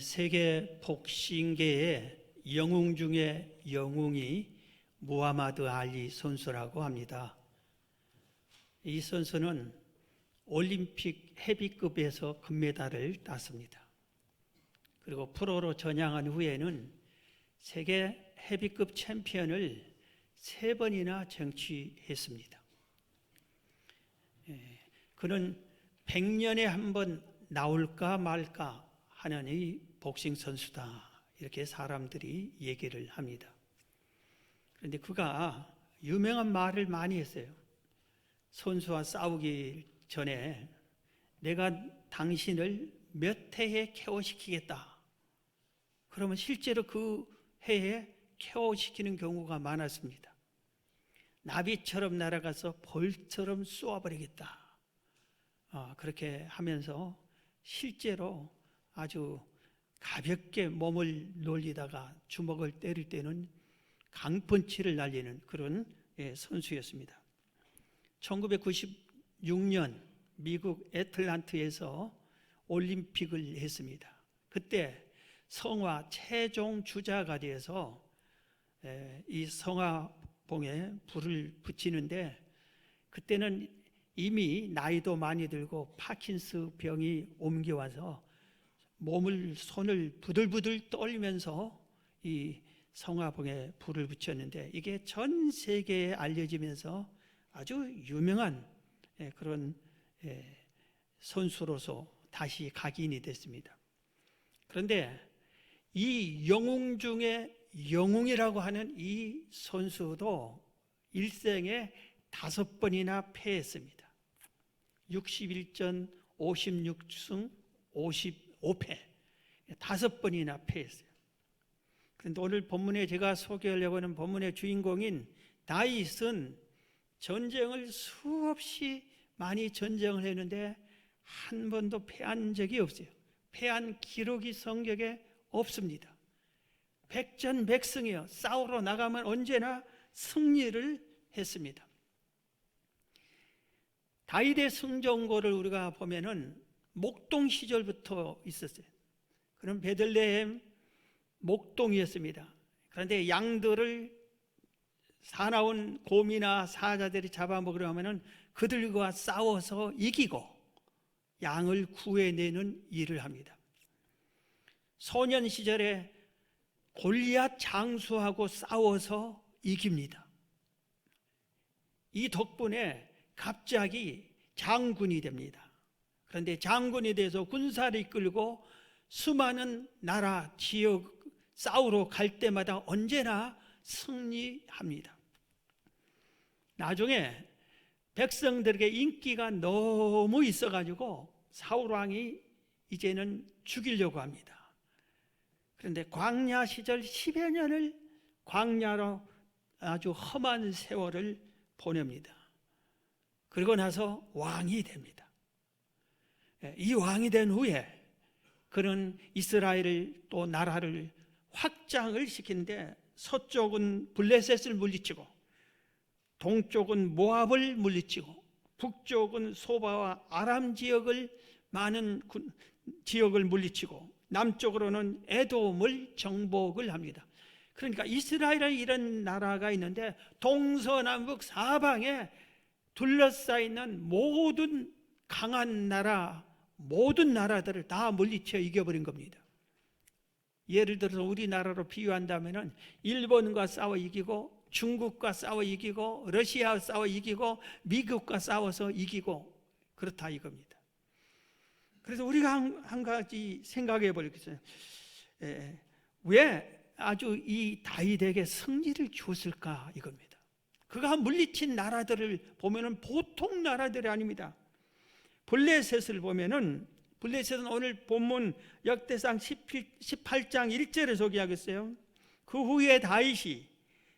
세계 복싱계의 영웅 중에 영웅이 무하마드 알리 선수라고 합니다. 이 선수는 올림픽 헤비급에서 금메달을 땄습니다. 그리고 프로로 전향한 후에는 세계 헤비급 챔피언을 3번이나 쟁취했습니다. 그는 100년에 한 번 나올까 말까 하는 이 복싱 선수다, 이렇게 사람들이 얘기를 합니다. 그런데 그가 유명한 말을 많이 했어요. 선수와 싸우기 전에 내가 당신을 몇 해에 KO시키겠다. 그러면 실제로 그 해에 KO시키는 경우가 많았습니다. 나비처럼 날아가서 벌처럼 쏘아버리겠다. 그렇게 하면서 실제로 아주 가볍게 몸을 놀리다가 주먹을 때릴 때는 강펀치를 날리는 그런 선수였습니다. 1996년 미국 애틀랜타에서 올림픽을 했습니다. 그때 성화 최종 주자가 돼서 이 성화봉에 불을 붙이는데, 그때는 이미 나이도 많이 들고 파킨스 병이 옮겨와서 손을 부들부들 떨면서 이 성화봉에 불을 붙였는데, 이게 전 세계에 알려지면서 아주 유명한 그런 선수로서 다시 각인이 됐습니다. 그런데 이 영웅 중에 영웅이라고 하는 이 선수도 일생에 5번이나 패했습니다. 61전 56승 55패 5번이나 패했어요. 그런데 오늘 본문에 제가 소개하려고 하는 본문의 주인공인 다윗은 전쟁을 수없이 많이 전쟁을 했는데 한 번도 패한 적이 없어요. 패한 기록이 성경에 없습니다. 백전백승이요. 싸우러 나가면 언제나 승리를 했습니다. 다윗의 승전고를 우리가 보면은 목동 시절부터 있었어요. 그럼 베들레헴 목동이었습니다. 그런데 양들을 사나운 곰이나 사자들이 잡아먹으려 하면은 그들과 싸워서 이기고 양을 구해내는 일을 합니다. 소년 시절에 골리앗 장수하고 싸워서 이깁니다. 이 덕분에 갑자기 장군이 됩니다. 그런데 장군이 돼서 군사를 이끌고 수많은 나라 지역 싸우러 갈 때마다 언제나 승리합니다. 나중에 백성들에게 인기가 너무 있어가지고 사울왕이 이제는 죽이려고 합니다. 그런데 광야 시절 10여 년을 광야로 아주 험한 세월을 보냅니다. 그러고 나서 왕이 됩니다. 이 왕이 된 후에 그는 이스라엘을 또 나라를 확장을 시키는데, 서쪽은 블레셋을 물리치고 동쪽은 모압을 물리치고 북쪽은 소바와 아람 지역을 많은 지역을 물리치고 남쪽으로는 에돔을 정복을 합니다. 그러니까 이스라엘은 이런 나라가 있는데 동서남북 사방에 둘러싸이는 모든 강한 나라, 모든 나라들을 다 물리쳐 이겨버린 겁니다. 예를 들어서 우리나라로 비유한다면 일본과 싸워 이기고 중국과 싸워 이기고 러시아와 싸워 이기고 미국과 싸워서 이기고 그렇다 이겁니다. 그래서 우리가 한 가지 생각해 보겠어요. 왜 아주 이 다윗에게 승리를 주었을까 이겁니다. 그가 물리친 나라들을 보면은 보통 나라들이 아닙니다. 블레셋을 보면은, 블레셋은 오늘 본문 역대상 18장 1절에 소개하겠어요. 그 후에 다윗이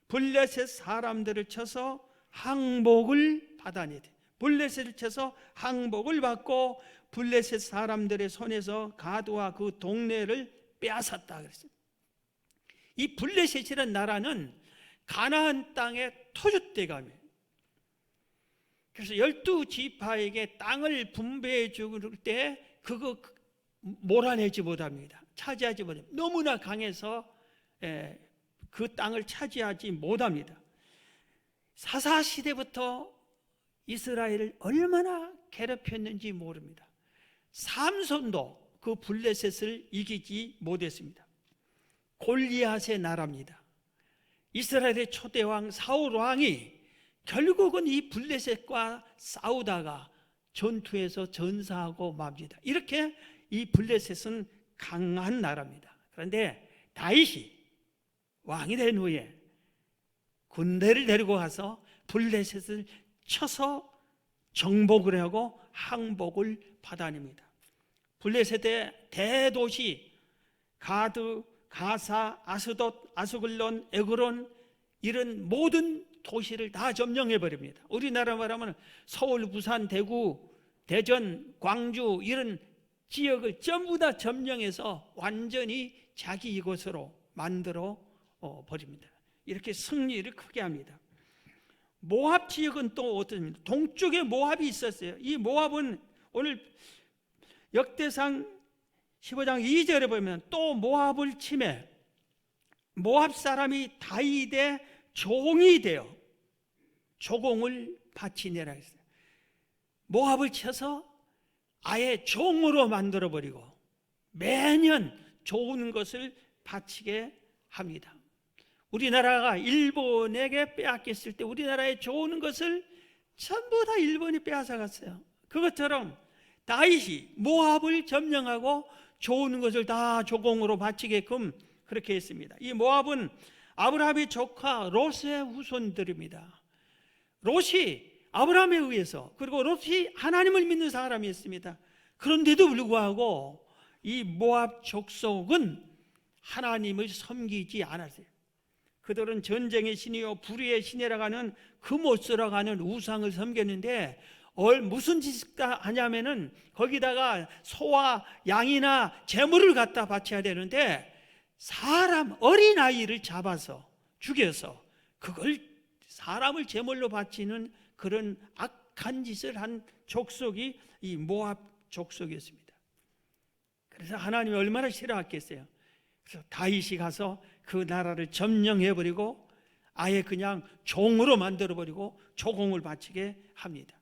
블레셋 사람들을 쳐서 항복을 받아내되, 블레셋을 쳐서 항복을 받고 블레셋 사람들의 손에서 가드와 그 동네를 빼앗았다 그랬어요. 이 블레셋이라는 나라는 가나안 땅의 토주대감이에요. 그래서 12지파에게 땅을 분배해 줄 때 그거 몰아내지 못합니다. 차지하지 못합니다. 너무나 강해서 그 땅을 차지하지 못합니다. 사사시대부터 이스라엘을 얼마나 괴롭혔는지 모릅니다. 삼손도 그 블레셋을 이기지 못했습니다. 골리앗의 나라입니다. 이스라엘의 초대왕 사울 왕이 결국은 이 블레셋과 싸우다가 전투에서 전사하고 맙니다. 이렇게 이 블레셋은 강한 나라입니다. 그런데 다윗이 왕이 된 후에 군대를 데리고 가서 블레셋을 쳐서 정복을 하고 항복을 받아냅니다. 블레셋의 대도시 가드, 가사, 아스돗, 아스글론, 에그론 이런 모든 도시를 다 점령해버립니다. 우리나라 말하면 서울, 부산, 대구, 대전, 광주 이런 지역을 전부 다 점령해서 완전히 자기 이곳으로 만들어 버립니다. 이렇게 승리를 크게 합니다. 모압 지역은 또 어떻습니까? 동쪽에 모압이 있었어요. 이 모압은 오늘 역대상 15장 2절에 보면 또 모압을 치매 모압 사람이 다윗의 종이 되어 조공을 바치니라 했어요. 모압을 쳐서 아예 종으로 만들어버리고 매년 좋은 것을 바치게 합니다. 우리나라가 일본에게 빼앗겼을 때 우리나라에 좋은 것을 전부 다 일본이 빼앗아갔어요. 그것처럼 다윗이 모압을 점령하고 좋은 것을 다 조공으로 바치게끔 그렇게 했습니다. 이 모압은 아브라함의 조카 롯의 후손들입니다. 롯이 아브라함에 의해서 그리고 롯이 하나님을 믿는 사람이었습니다. 그런데도 불구하고 이 모압 족속은 하나님을 섬기지 않았어요. 그들은 전쟁의 신이요 불의의 신이라고 하는 금옷으라고 하는 우상을 섬겼는데 무슨 짓을 하냐면은 거기다가 소와 양이나 재물을 갖다 바쳐야 되는데 사람 어린아이를 잡아서 죽여서 그걸 사람을 제물로 바치는 그런 악한 짓을 한 족속이 이 모압 족속이었습니다. 그래서 하나님이 얼마나 싫어했겠어요. 그래서 다윗이 가서 그 나라를 점령해버리고 아예 그냥 종으로 만들어버리고 조공을 바치게 합니다.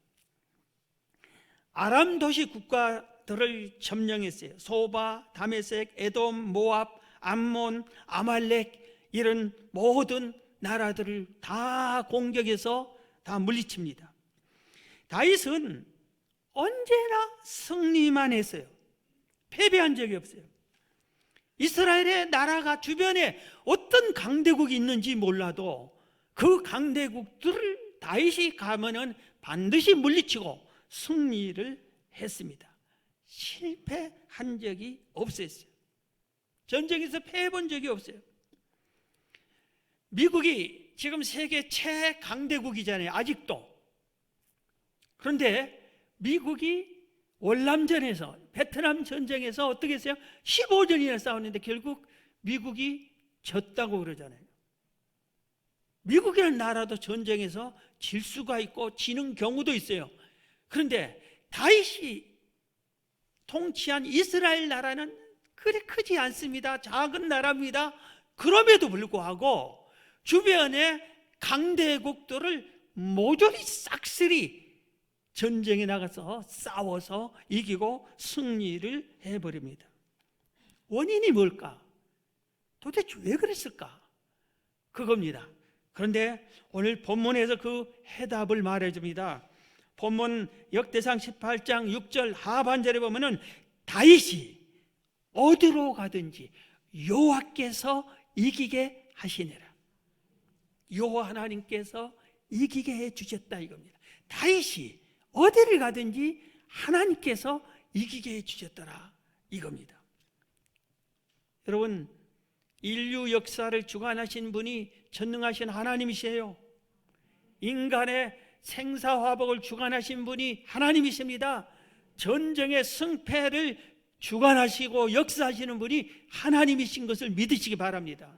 아람 도시 국가들을 점령했어요. 소바, 다메섹, 에돔, 모압, 암몬, 아말렉 이런 모든 나라들을 다 공격해서 다 물리칩니다. 다윗은 언제나 승리만 했어요. 패배한 적이 없어요. 이스라엘의 나라가 주변에 어떤 강대국이 있는지 몰라도 그 강대국들을 다윗이 가면은 반드시 물리치고 승리를 했습니다. 실패한 적이 없었어요. 전쟁에서 패해본 적이 없어요. 미국이 지금 세계 최강대국이잖아요. 아직도. 그런데 미국이 월남전에서 베트남 전쟁에서 어떻게 했어요? 15년이나 싸웠는데 결국 미국이 졌다고 그러잖아요. 미국이라는 나라도 전쟁에서 질 수가 있고 지는 경우도 있어요. 그런데 다윗이 통치한 이스라엘 나라는 그리 크지 않습니다. 작은 나라입니다. 그럼에도 불구하고 주변의 강대국들을 모조리 싹쓸이 전쟁에 나가서 싸워서 이기고 승리를 해버립니다. 원인이 뭘까? 도대체 왜 그랬을까? 그겁니다. 그런데 오늘 본문에서 그 해답을 말해줍니다. 본문 역대상 18장 6절 하반절에 보면은 다윗이 어디로 가든지 여호와께서 이기게 하시니라. 여호와 하나님께서 이기게 해주셨다 이겁니다. 다윗이 어디를 가든지 하나님께서 이기게 해주셨더라 이겁니다. 여러분, 인류 역사를 주관하신 분이 전능하신 하나님이세요. 인간의 생사화복을 주관하신 분이 하나님이십니다. 전쟁의 승패를 주관하시고 역사하시는 분이 하나님이신 것을 믿으시기 바랍니다.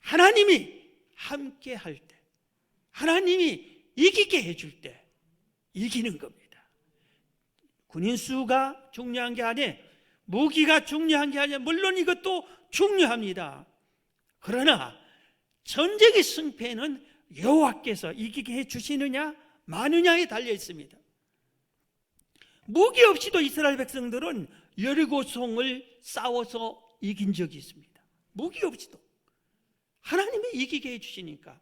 하나님이 함께 할 때, 하나님이 이기게 해줄 때 이기는 겁니다. 군인 수가 중요한 게 아니에요. 무기가 중요한 게 아니라 물론 이것도 중요합니다. 그러나 전쟁의 승패는 여호와께서 이기게 해주시느냐 마느냐에 달려 있습니다. 무기 없이도 이스라엘 백성들은 여리고성을 싸워서 이긴 적이 있습니다. 무기 없이도 하나님이 이기게 해주시니까.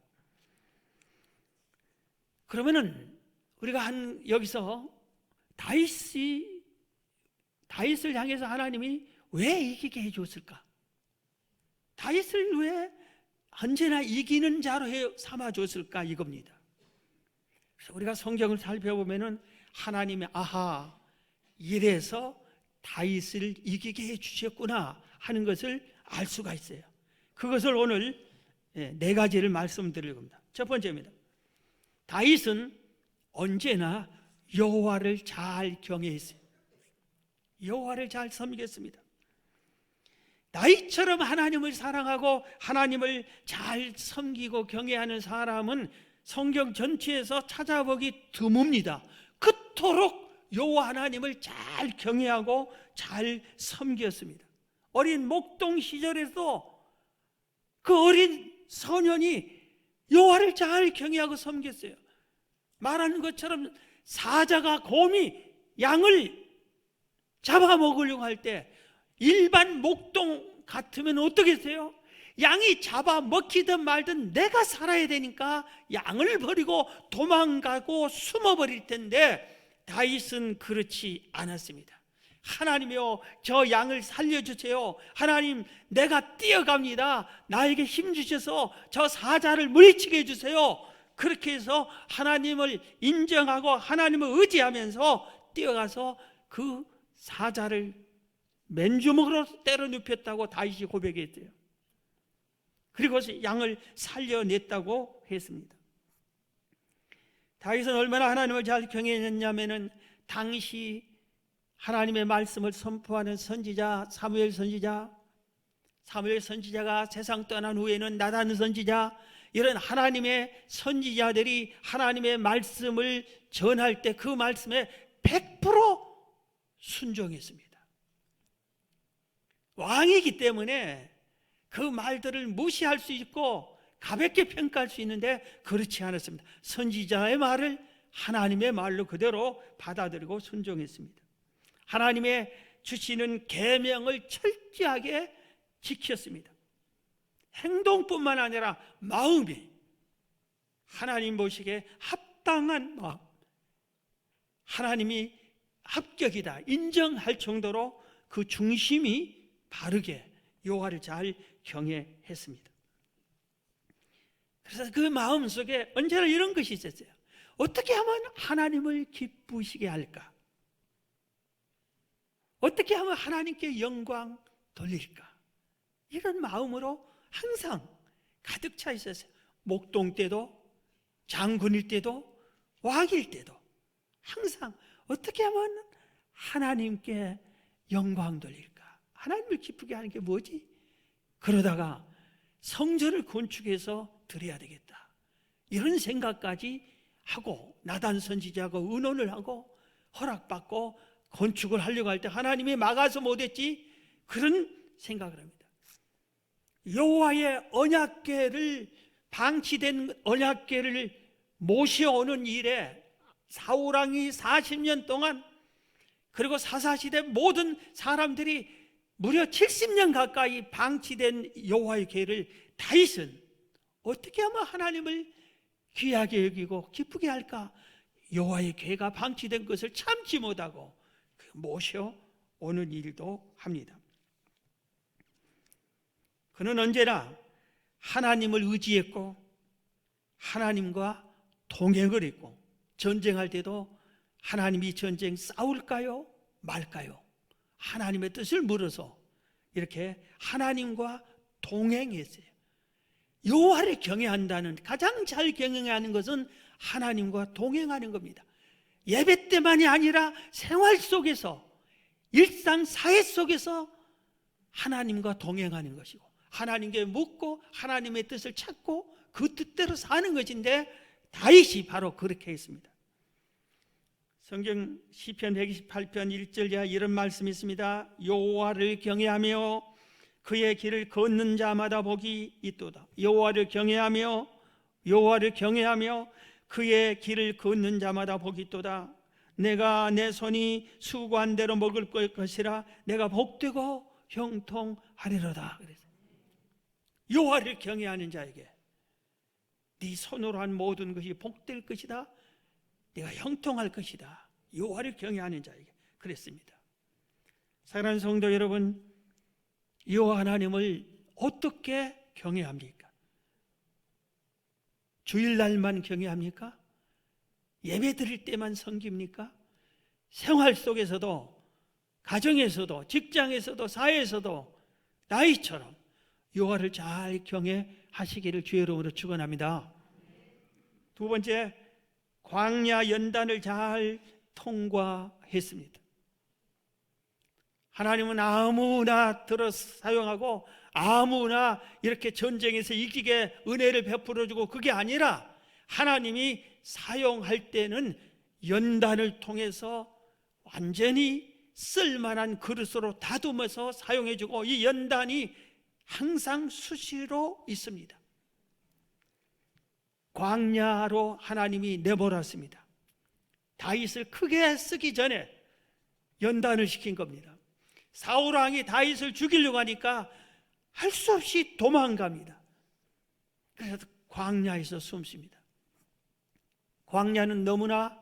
그러면은 우리가 여기서 다윗을 향해서 하나님이 왜 이기게 해줬을까? 다윗을 왜 언제나 이기는 자로 삼아줬을까? 이겁니다. 그래서 우리가 성경을 살펴보면은 하나님이 이래서 다윗을 이기게 해주셨구나 하는 것을 알 수가 있어요. 그것을 오늘 4가지를 말씀드릴 겁니다. 첫 번째입니다. 다윗은 언제나 여호와를 잘 경외했어요. 여호와를 잘 섬겼습니다. 다윗처럼 하나님을 사랑하고 하나님을 잘 섬기고 경외하는 사람은 성경 전체에서 찾아보기 드뭅니다. 그토록 여호와 하나님을 잘 경외하고 잘 섬겼습니다. 어린 목동 시절에도 그 어린 소년이 여호와를 잘 경외하고 섬겼어요. 말하는 것처럼 사자가 곰이 양을 잡아먹으려고 할 때 일반 목동 같으면 어떻겠어요? 양이 잡아먹히든 말든 내가 살아야 되니까 양을 버리고 도망가고 숨어버릴 텐데 다윗은 그렇지 않았습니다. 하나님이여, 저 양을 살려주세요. 하나님, 내가 뛰어갑니다. 나에게 힘 주셔서 저 사자를 물리치게 해주세요. 그렇게 해서 하나님을 인정하고 하나님을 의지하면서 뛰어가서 그 사자를 맨주먹으로 때려 눕혔다고 다윗이 고백했대요. 그리고 양을 살려냈다고 했습니다. 다윗은 얼마나 하나님을 잘 경외했냐면은 당시 하나님의 말씀을 선포하는 선지자 사무엘 선지자가 세상 떠난 후에는 나단 선지자, 이런 하나님의 선지자들이 하나님의 말씀을 전할 때 그 말씀에 100% 순종했습니다. 왕이기 때문에 그 말들을 무시할 수 있고 가볍게 평가할 수 있는데 그렇지 않았습니다. 선지자의 말을 하나님의 말로 그대로 받아들이고 순종했습니다. 하나님의 주시는 계명을 철저하게 지켰습니다. 행동뿐만 아니라 마음이 하나님 보시기에 합당한 마음, 하나님이 합격이다 인정할 정도로 그 중심이 바르게 여호와를 잘 경외했습니다. 그래서 그 마음 속에 언제나 이런 것이 있었어요. 어떻게 하면 하나님을 기쁘시게 할까? 어떻게 하면 하나님께 영광 돌릴까? 이런 마음으로 항상 가득 차 있었어요. 목동 때도, 장군일 때도, 왕일 때도 항상 어떻게 하면 하나님께 영광 돌릴까? 하나님을 기쁘게 하는 게 뭐지? 그러다가 성전을 건축해서 드려야 되겠다, 이런 생각까지 하고 나단 선지자하고 의논을 하고 허락받고 건축을 하려고 할 때 하나님이 막아서 못했지, 그런 생각을 합니다. 여호와의 언약궤를, 방치된 언약궤를 모셔오는 일에 사울왕이 40년 동안, 그리고 사사시대 모든 사람들이 무려 70년 가까이 방치된 여호와의 궤를 다윗은 어떻게 하면 하나님을 귀하게 여기고 기쁘게 할까? 여호와의 궤가 방치된 것을 참지 못하고 모셔오는 일도 합니다. 그는 언제나 하나님을 의지했고 하나님과 동행을 했고, 전쟁할 때도 하나님이 전쟁 싸울까요? 말까요? 하나님의 뜻을 물어서 이렇게 하나님과 동행했어요. 여호와를 경외한다는, 가장 잘 경외하는 것은 하나님과 동행하는 겁니다. 예배 때만이 아니라 생활 속에서, 일상 사회 속에서 하나님과 동행하는 것이고, 하나님께 묻고 하나님의 뜻을 찾고 그 뜻대로 사는 것인데 다윗이 바로 그렇게 했습니다. 성경 시편 128편 1절에 이런 말씀이 있습니다. 여호와를 경외하며 그의 길을 걷는 자마다 복이 있도다. 여호와를 경외하며 그의 길을 걷는 자마다 복이 있도다. 내가 내 손이 수고한 대로 먹을 것이라 내가 복되고 형통하리로다. 여호와를 경외하는 자에게 네 손으로 한 모든 것이 복될 것이다. 내가 형통할 것이다. 여호와를 경외하는 자에게 그랬습니다. 사랑하는 성도 여러분, 여호와 하나님을 어떻게 경외합니까? 주일날만 경외합니까? 예배 드릴 때만 섬깁니까? 생활 속에서도, 가정에서도, 직장에서도, 사회에서도 나이처럼 여호와를 잘 경외하시기를 주의 이름으로 축원합니다. 두 번째, 광야 연단을 잘 통과했습니다. 하나님은 아무나 들어 사용하고 아무나 이렇게 전쟁에서 이기게 은혜를 베풀어주고, 그게 아니라 하나님이 사용할 때는 연단을 통해서 완전히 쓸만한 그릇으로 다듬어서 사용해주고, 이 연단이 항상 수시로 있습니다. 광야로 하나님이 내몰았습니다. 다윗을 크게 쓰기 전에 연단을 시킨 겁니다. 사울 왕이 다윗을 죽이려고 하니까 할 수 없이 도망갑니다. 그래서 광야에서 숨습니다. 광야는 너무나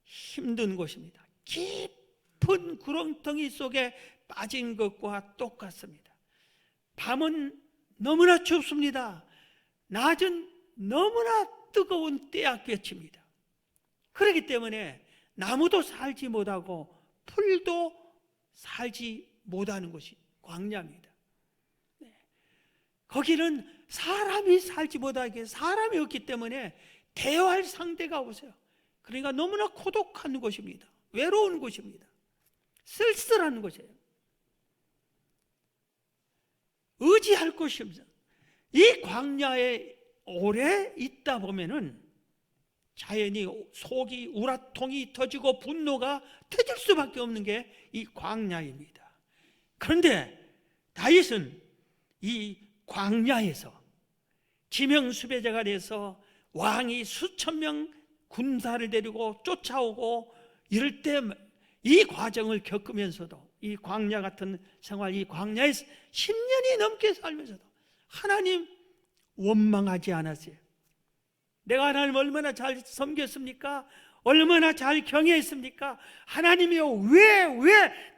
힘든 곳입니다. 깊은 구렁텅이 속에 빠진 것과 똑같습니다. 밤은 너무나 춥습니다. 낮은 너무나 뜨거운 때약볕입니다. 그렇기 때문에 나무도 살지 못하고 풀도 살지 못하는 곳이 광야입니다. 거기는 사람이 살지 못하게, 사람이 없기 때문에 대화할 상대가 없어요. 그러니까 너무나 고독한 곳입니다. 외로운 곳입니다. 쓸쓸한 곳이에요. 의지할 곳이 없어요. 이 광야에 오래 있다 보면은 자연히 속이 우라통이 터지고 분노가 터질 수밖에 없는 게 이 광야입니다. 그런데 다윗은 이 광야에서 지명수배자가 돼서 왕이 수천 명 군사를 데리고 쫓아오고 이럴 때 이 과정을 겪으면서도, 이 광야 같은 생활, 이 광야에서 10년이 넘게 살면서도 하나님 원망하지 않았어요. 내가 하나님 얼마나 잘 섬겼습니까? 얼마나 잘 경외했습니까? 하나님이요, 왜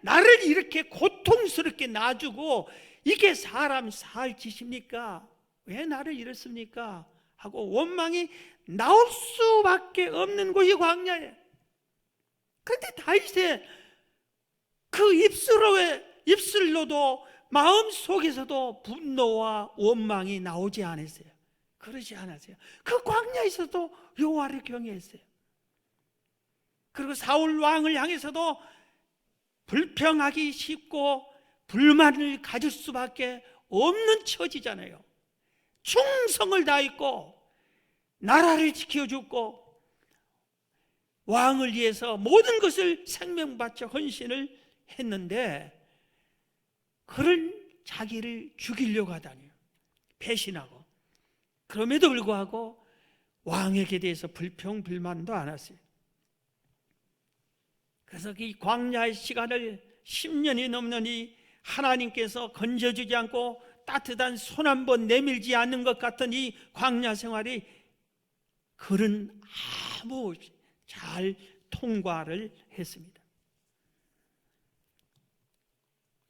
나를 이렇게 고통스럽게 놔주고 이게 사람 살 짓입니까? 왜 나를 이렇습니까? 하고 원망이 나올 수밖에 없는 곳이 광야예요. 그런데 다윗의 그 입술로도 마음속에서도 분노와 원망이 나오지 않았어요. 그러지 않았어요. 그 광야에서도 여호와를 경외했어요. 그리고 사울 왕을 향해서도 불평하기 쉽고 불만을 가질 수밖에 없는 처지잖아요. 충성을 다했고 나라를 지켜줬고 왕을 위해서 모든 것을 생명 바쳐 헌신을 했는데, 그런 자기를 죽이려고 하다니요, 배신하고. 그럼에도 불구하고 왕에게 대해서 불평 불만도 않았어요. 그래서 이 광야의 시간을 10년이 넘느니 하나님께서 건져주지 않고 따뜻한 손 한 번 내밀지 않는 것 같은 이 광야 생활이 그런 아무 잘 통과를 했습니다.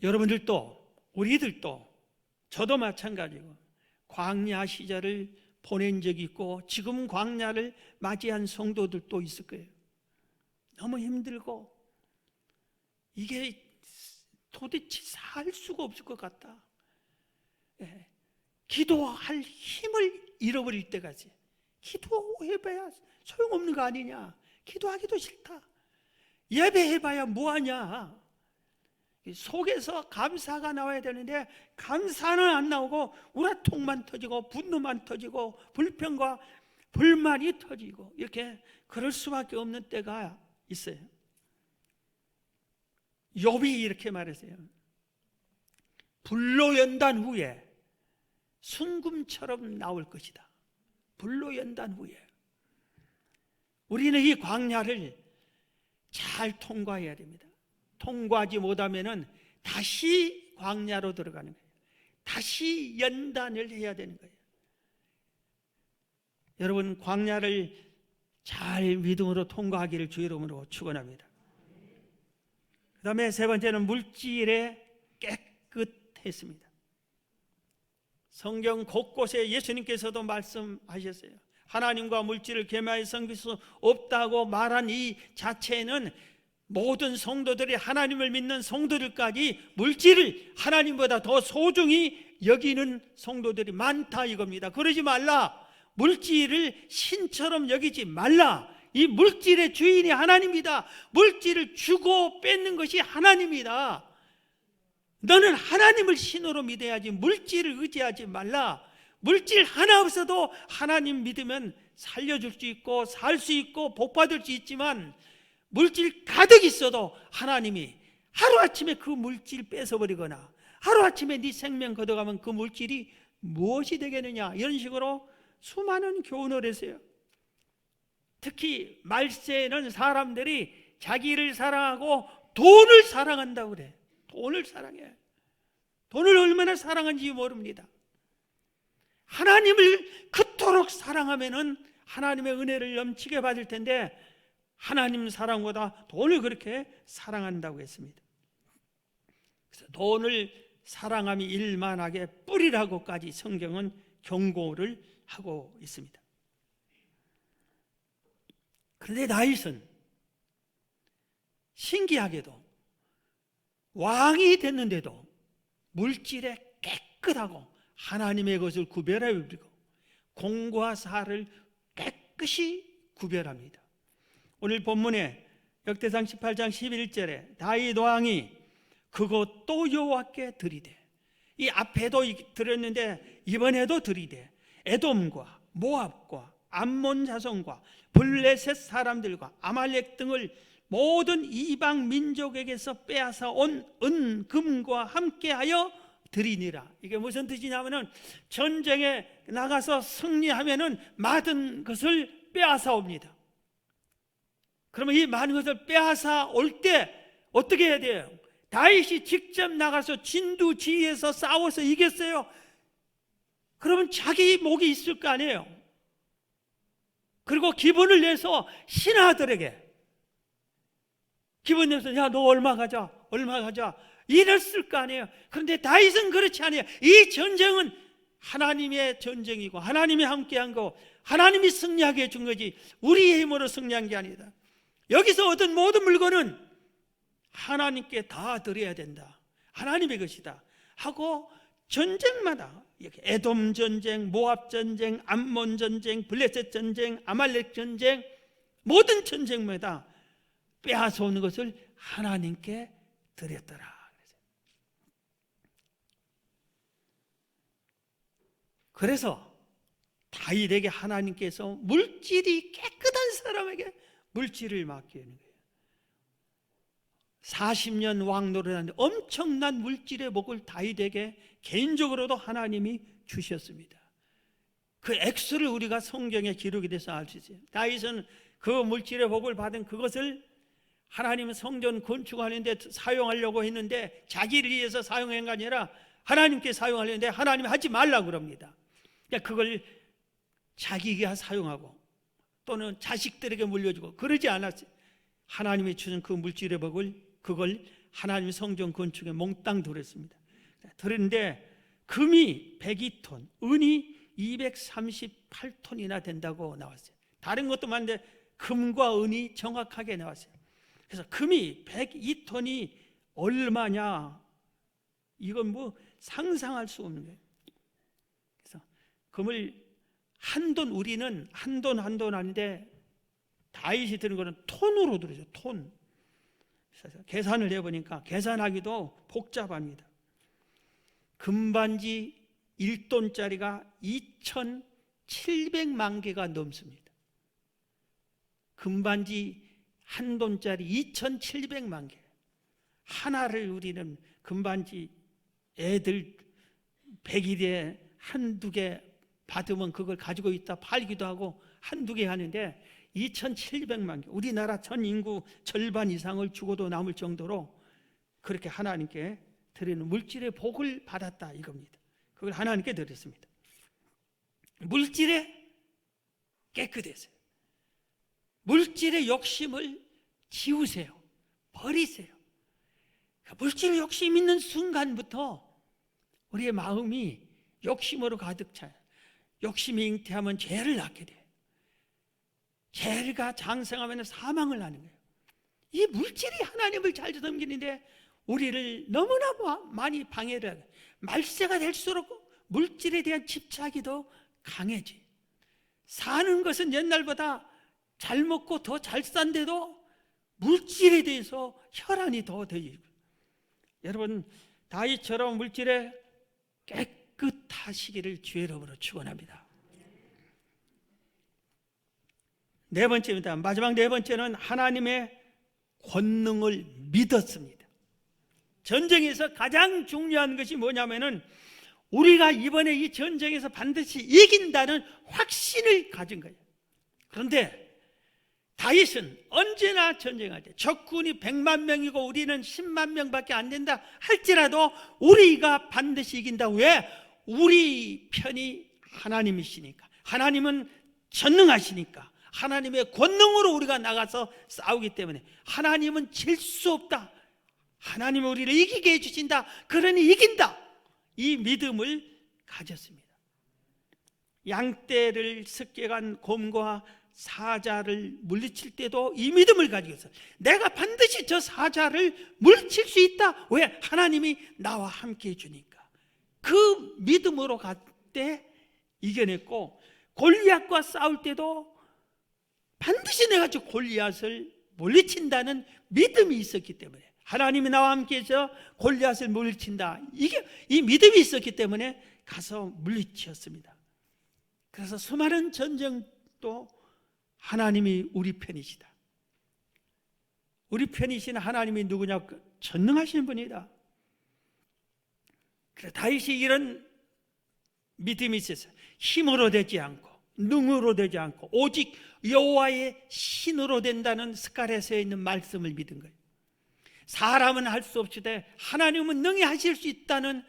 여러분들도, 우리들도, 저도 마찬가지고 광야 시절을 보낸 적이 있고 지금 광야를 맞이한 성도들도 있을 거예요. 너무 힘들고 이게 도대체 살 수가 없을 것 같다. 기도할 힘을 잃어버릴 때까지. 기도해봐야 소용없는 거 아니냐, 기도하기도 싫다, 예배해봐야 뭐하냐, 속에서 감사가 나와야 되는데 감사는 안 나오고 우라통만 터지고 분노만 터지고 불평과 불만이 터지고, 이렇게 그럴 수밖에 없는 때가 있어요. 욥이 이렇게 말했어요. 불로 연단 후에 순금처럼 나올 것이다. 불로 연단 후에. 우리는 이 광야를 잘 통과해야 됩니다. 통과하지 못하면 다시 광야로 들어가는 거예요. 다시 연단을 해야 되는 거예요. 여러분, 광야를 잘 믿음으로 통과하기를 주의 이름으로 축원합니다. 그 다음에 세 번째는 물질에 깨끗했습니다. 성경 곳곳에 예수님께서도 말씀하셨어요. 하나님과 물질을 겸하여 섬길 수 없다고 말한 이 자체는 모든 성도들이, 하나님을 믿는 성도들까지 물질을 하나님보다 더 소중히 여기는 성도들이 많다 이겁니다. 그러지 말라. 물질을 신처럼 여기지 말라. 이 물질의 주인이 하나님이다. 물질을 주고 뺏는 것이 하나님이다. 너는 하나님을 신으로 믿어야지 물질을 의지하지 말라. 물질 하나 없어도 하나님 믿으면 살려줄 수 있고 살 수 있고 복받을 수 있지만, 물질 가득 있어도 하나님이 하루아침에 그 물질 뺏어버리거나 하루아침에 네 생명 걷어가면 그 물질이 무엇이 되겠느냐, 이런 식으로 수많은 교훈을 했어요. 특히 말세는 사람들이 자기를 사랑하고 돈을 사랑한다고 그래. 돈을 사랑해. 돈을 얼마나 사랑하는지 모릅니다. 하나님을 그토록 사랑하면은 하나님의 은혜를 넘치게 받을 텐데, 하나님 사랑보다 돈을 그렇게 사랑한다고 했습니다. 그래서 돈을 사랑함이 일만하게 뿌리라고까지 성경은 경고를 하고 있습니다. 그런데 다윗은 신기하게도 왕이 됐는데도 물질에 깨끗하고 하나님의 것을 구별해 버리고 공과 사를 깨끗이 구별합니다. 오늘 본문에 역대상 18장 11절에 다윗 왕이 그것도 여호와께 드리되, 이 앞에도 드렸는데 이번에도 드리되, 에돔과 모압과 암몬 자손과 블레셋 사람들과 아말렉 등을 모든 이방 민족에게서 빼앗아 온 은, 금과 함께하여 드리니라. 이게 무슨 뜻이냐면은 전쟁에 나가서 승리하면은 많은 것을 빼앗아 옵니다. 그러면 이 많은 것을 빼앗아 올 때 어떻게 해야 돼요? 다윗이 직접 나가서 진두지휘해서 싸워서 이겼어요. 그러면 자기 목이 있을 거 아니에요. 그리고 기분을 내서 신하들에게 기분 내서, 야, 너 얼마 가자, 얼마 가자, 이랬을 거 아니에요. 그런데 다윗은 그렇지 않아요. 이 전쟁은 하나님의 전쟁이고 하나님이 함께한 거, 하나님이 승리하게 해준 거지 우리의 힘으로 승리한 게 아니다. 여기서 얻은 모든 물건은 하나님께 다 드려야 된다. 하나님의 것이다 하고, 전쟁마다 에돔 전쟁, 모압 전쟁, 암몬 전쟁, 블레셋 전쟁, 아말렉 전쟁, 모든 전쟁마다 빼앗아 오는 것을 하나님께 드렸더라. 그래서 다윗에게 하나님께서 물질이 깨끗한 사람에게 물질을 맡기는 거예요. 40년 왕노릇하는데 엄청난 물질의 복을 다윗에게 개인적으로도 하나님이 주셨습니다. 그 액수를 우리가 성경에 기록이 돼서 알 수 있어요. 다윗은 그 물질의 복을 받은 그것을 하나님은 성전 건축하는데 사용하려고 했는데, 자기를 위해서 사용한 게 아니라 하나님께 사용하려는데 하나님이 하지 말라고 그럽니다. 그러니까 그걸 자기가 사용하고 또는 자식들에게 물려주고 그러지 않았어요. 하나님이 주신 그 물질의 복을, 그걸 하나님의 성전 건축에 몽땅 들였습니다. 그런데 금이 102톤, 은이 238톤이나 된다고 나왔어요. 다른 것도 많은데 금과 은이 정확하게 나왔어요. 그래서 금이 102톤이 얼마냐, 이건 뭐 상상할 수 없는 거예요. 그래서 금을 한 돈, 우리는 한 돈 아닌데 다윗이 드는 거는 톤으로 들어요. 톤. 그래서 계산을 해보니까 계산하기도 복잡합니다. 금반지 1돈짜리가 2,700만 개가 넘습니다. 금반지 한 돈짜리 2,700만 개. 하나를 우리는 금반지 애들 100일에 한두 개 받으면 그걸 가지고 있다 팔기도 하고 한두 개 하는데 2,700만 개, 우리나라 전 인구 절반 이상을 죽어도 남을 정도로 그렇게 하나님께 드리는 물질의 복을 받았다 이겁니다. 그걸 하나님께 드렸습니다. 물질에 깨끗해서요. 물질의 욕심을 지우세요. 버리세요. 물질 욕심 있는 순간부터 우리의 마음이 욕심으로 가득 차요. 욕심이 잉태하면 죄를 낳게 돼요. 죄가 장성하면 사망을 하는 거예요. 이 물질이 하나님을 잘 섬기는데 우리를 너무나 많이 방해를 하고, 말세가 될수록 물질에 대한 집착이 더 강해져요. 사는 것은 옛날보다 잘 먹고 더 잘 산데도 물질에 대해서 혈안이 더 되고, 여러분 다윗처럼 물질에 깨끗하시기를 주의 이름으로 축원합니다. 네 번째입니다. 마지막 네 번째는 하나님의 권능을 믿었습니다. 전쟁에서 가장 중요한 것이 뭐냐면은 우리가 이번에 이 전쟁에서 반드시 이긴다는 확신을 가진 거예요. 그런데 다윗은 언제나 전쟁할 때 적군이 100만 명이고 우리는 10만 명밖에 안 된다 할지라도 우리가 반드시 이긴다. 왜? 우리 편이 하나님이시니까. 하나님은 전능하시니까. 하나님의 권능으로 우리가 나가서 싸우기 때문에 하나님은 질 수 없다. 하나님은 우리를 이기게 해주신다. 그러니 이긴다. 이 믿음을 가졌습니다. 양떼를 습격한 곰과 사자를 물리칠 때도 이 믿음을 가지고 있어요. 내가 반드시 저 사자를 물리칠 수 있다. 왜? 하나님이 나와 함께 해주니까. 그 믿음으로 갈 때 이겨냈고, 골리앗과 싸울 때도 반드시 내가 저 골리앗을 물리친다는 믿음이 있었기 때문에, 하나님이 나와 함께해서 골리앗을 물리친다, 이게 이 믿음이 있었기 때문에 가서 물리쳤습니다. 그래서 수많은 전쟁도 하나님이 우리 편이시다. 우리 편이신 하나님이 누구냐? 전능하신 분이다. 그래서 다윗이 이런 믿음이 있어서 힘으로 되지 않고 능으로 되지 않고 오직 여호와의 신으로 된다는 스가랴서에 있는 말씀을 믿은 거예요. 사람은 할 수 없으되 하나님은 능히 하실 수 있다는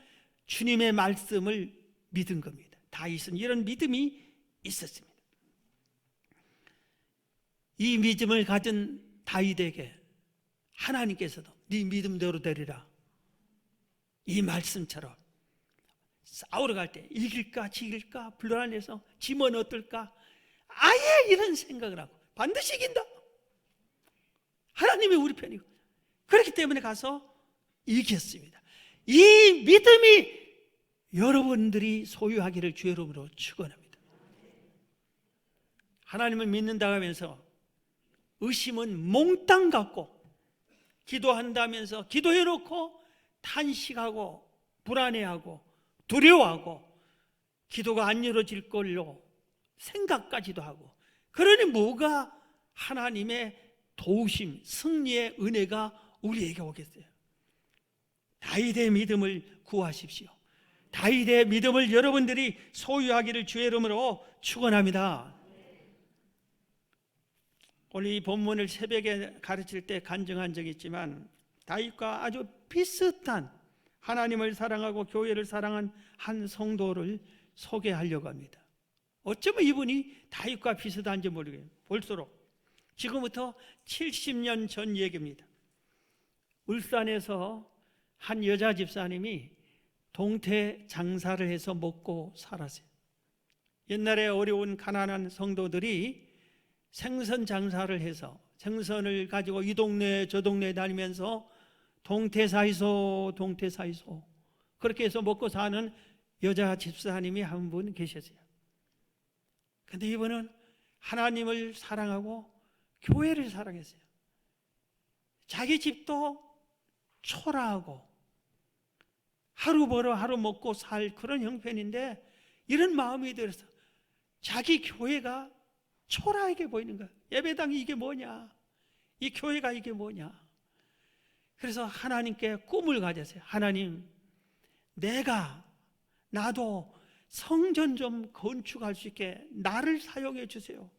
주님의 말씀을 믿은 겁니다. 다윗은 이런 믿음이 있었습니다. 이 믿음을 가진 다윗에게 하나님께서도 네 믿음대로 되리라, 이 말씀처럼 싸우러 갈 때 이길까 지길까 불안해서 지면 어떨까 아예 이런 생각을 하고 반드시 이긴다. 하나님이 우리 편이고, 그렇기 때문에 가서 이겼습니다. 이 믿음이 여러분들이 소유하기를 주의 이름으로 축원합니다. 하나님을 믿는다 하면서 의심은 몽땅 갖고 기도한다면서 기도해놓고 탄식하고 불안해하고 두려워하고 기도가 안 이루어질 걸로 생각까지도 하고, 그러니 뭐가 하나님의 도우심, 승리의 은혜가 우리에게 오겠어요? 다윗의 믿음을 구하십시오. 다윗의 믿음을 여러분들이 소유하기를 주의 이름으로 축원합니다. 오늘 이 본문을 새벽에 가르칠 때 간증한 적이 있지만 다윗과 아주 비슷한 하나님을 사랑하고 교회를 사랑한 한 성도를 소개하려고 합니다. 어쩌면 이분이 다윗과 비슷한지 모르겠어요. 볼수록 지금부터 70년 전 얘기입니다. 울산에서 한 여자 집사님이 동태 장사를 해서 먹고 살았어요. 옛날에 어려운 가난한 성도들이 생선 장사를 해서 생선을 가지고 이 동네 저 동네 다니면서 동태 사이소 그렇게 해서 먹고 사는 여자 집사님이 한 분 계셨어요. 근데 이분은 하나님을 사랑하고 교회를 사랑했어요. 자기 집도 초라하고 하루 벌어 하루 먹고 살 그런 형편인데 이런 마음이 들어서 자기 교회가 초라하게 보이는 거야. 예배당이 이게 뭐냐, 이 교회가 이게 뭐냐. 그래서 하나님께 꿈을 가졌어요. 하나님, 나도 성전 좀 건축할 수 있게 나를 사용해 주세요.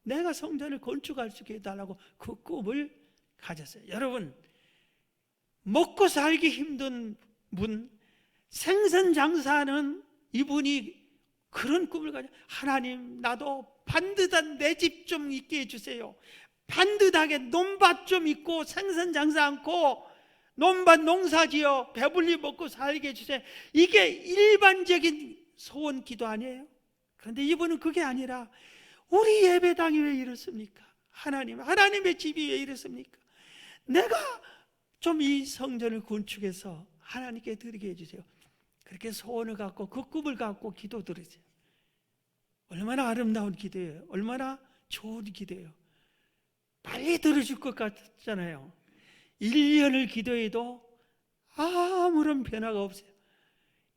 내가 성전을 건축할 수 있게 해달라고 그 꿈을 가졌어요. 여러분, 먹고 살기 힘든 분, 생선 장사하는 이분이 그런 꿈을 가져. 하나님, 나도 반듯한 내 집 좀 있게 해주세요. 반듯하게 논밭 좀 있고 생선 장사 않고 논밭 농사지어 배불리 먹고 살게 해주세요. 이게 일반적인 소원 기도 아니에요? 그런데 이분은 그게 아니라, 우리 예배당이 왜 이렇습니까? 하나님의 집이 왜 이렇습니까? 내가 좀 이 성전을 건축해서 하나님께 드리게 해주세요. 그렇게 소원을 갖고 그 꿈을 갖고 기도 드리세요. 얼마나 아름다운 기도예요. 얼마나 좋은 기도예요. 빨리 들어줄 것 같잖아요. 1년을 기도해도 아무런 변화가 없어요.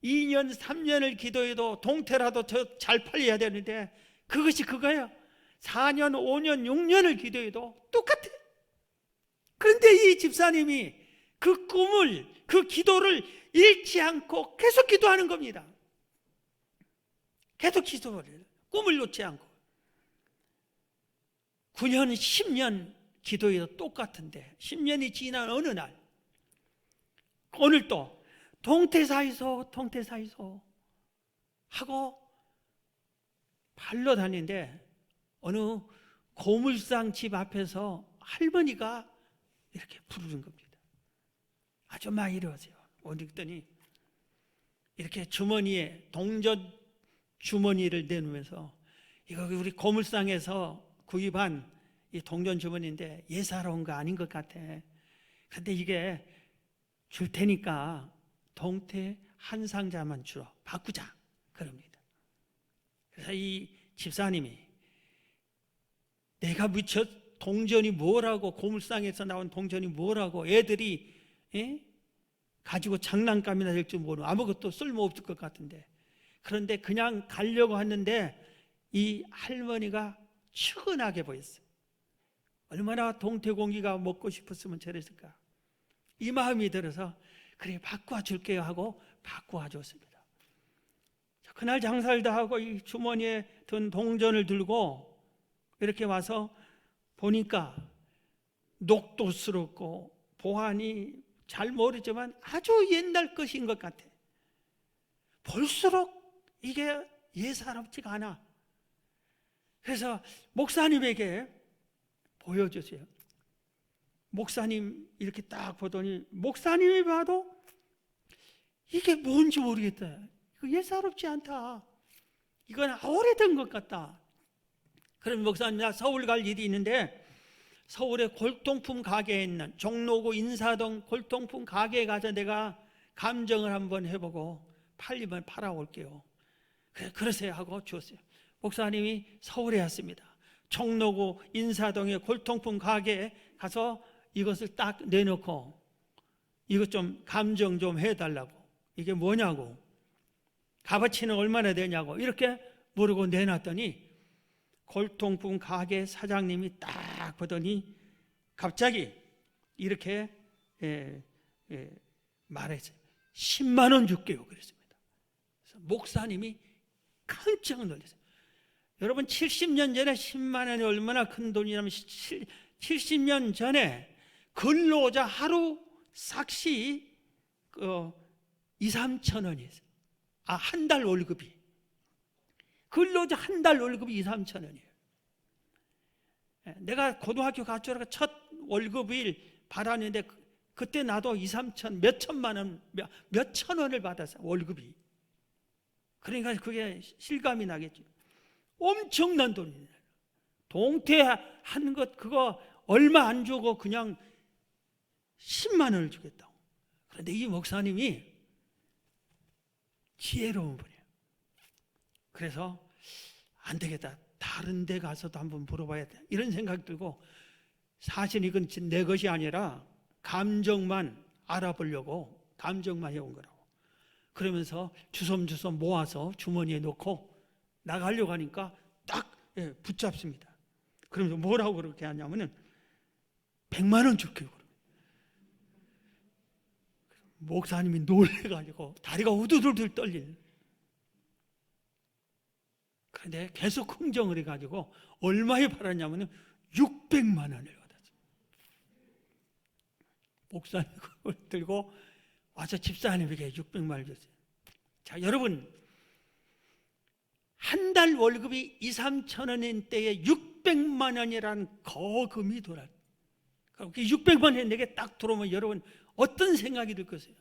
2년, 3년을 기도해도 동태라도 더 잘 팔려야 되는데 그것이 그거예요. 4년, 5년, 6년을 기도해도 똑같아요. 그런데 이 집사님이 그 꿈을, 그 기도를 잃지 않고 계속 기도하는 겁니다. 계속 기도를, 꿈을 놓지 않고 9년, 10년 기도해도 똑같은데 10년이 지난 어느 날, 오늘 또 동태사이소 하고 발로 다니는데 어느 고물상 집 앞에서 할머니가 이렇게 부르는 겁니다. 아줌마 이리 오세요. 어디더니 이렇게 주머니에 동전 주머니를 내놓으면서, 이거 우리 고물상에서 구입한 이 동전 주머니인데 예사로운 거 아닌 것 같아. 근데 이게 줄 테니까 동태 한 상자만 주러 바꾸자 그럽니다. 그래서 이 집사님이, 내가 미처 동전이 뭐라고, 고물상에서 나온 동전이 뭐라고, 애들이 가지고 장난감이나 될 줄 모르고 아무것도 쓸모없을 것 같은데, 그런데 그냥 가려고 하는데 이 할머니가 측은하게 보였어요. 얼마나 동태 공기가 먹고 싶었으면 저랬을까. 이 마음이 들어서 그래 바꿔 줄게요 하고 바꿔 줬습니다. 그날 장사를 다 하고 이 주머니에 든 동전을 들고 이렇게 와서 보니까 녹도스럽고 보안이 잘 모르지만 아주 옛날 것인 것 같아. 볼수록 이게 예사롭지가 않아. 그래서 목사님에게 보여주세요. 목사님 이렇게 딱 보더니 목사님이 봐도 이게 뭔지 모르겠다. 이거 예사롭지 않다. 이건 오래된 것 같다. 그럼 목사님, 나 서울 갈 일이 있는데 서울에 골동품 가게에 있는 종로구 인사동 골동품 가게에 가서 내가 감정을 한번 해보고 팔리면 팔아올게요. 그래, 그러세요 하고 주었어요. 목사님이 서울에 왔습니다. 종로구 인사동의 골동품 가게에 가서 이것을 딱 내놓고 이것 좀 감정 좀 해달라고, 이게 뭐냐고, 값어치는 얼마나 되냐고 이렇게 물고 내놨더니 골동품 가게 사장님이 딱 보더니 갑자기 이렇게 말했어요. 10만 원 줄게요 그랬습니다. 그래서 목사님이 깜짝 놀랐어요. 여러분, 70년 전에 10만 원이 얼마나 큰 돈이냐면 70년 전에 근로자 하루 삭시 2, 3천 원이었어요. 한 달 월급이, 근로자 한 달 월급이 2, 3천 원이에요. 내가 고등학교 가출하고 첫 월급일 받았는데 그때 나도 2, 3천, 몇 천만 원, 몇 천 원을 받았어요. 월급이. 그러니까 그게 실감이 나겠죠. 엄청난 돈이에요. 동태 한 것 그거 얼마 안 주고 그냥 10만 원을 주겠다고. 그런데 이 목사님이 지혜로운 분이에요. 그래서 안 되겠다, 다른 데 가서도 한번 물어봐야 돼, 이런 생각 들고, 사실 이건 내 것이 아니라 감정만 알아보려고 감정만 해온 거라고. 그러면서 주섬주섬 모아서 주머니에 넣고 나가려고 하니까 딱 붙잡습니다. 그러면서 뭐라고 그렇게 하냐면은 100만 원 줄게요. 목사님이 놀래가지고 다리가 우두들들 떨리는. 그런데 계속 흥정을 해가지고 얼마에 팔았냐면 600만 원을 받았어요. 목사님 그걸 들고 와서 집사님에게 600만 원을 줬어요. 자, 여러분, 한 달 월급이 2, 3천 원인 때에 600만 원이라는 거금이 돌아. 그럼 600만 원이 내게 딱 들어오면 여러분 어떤 생각이 들 것이에요?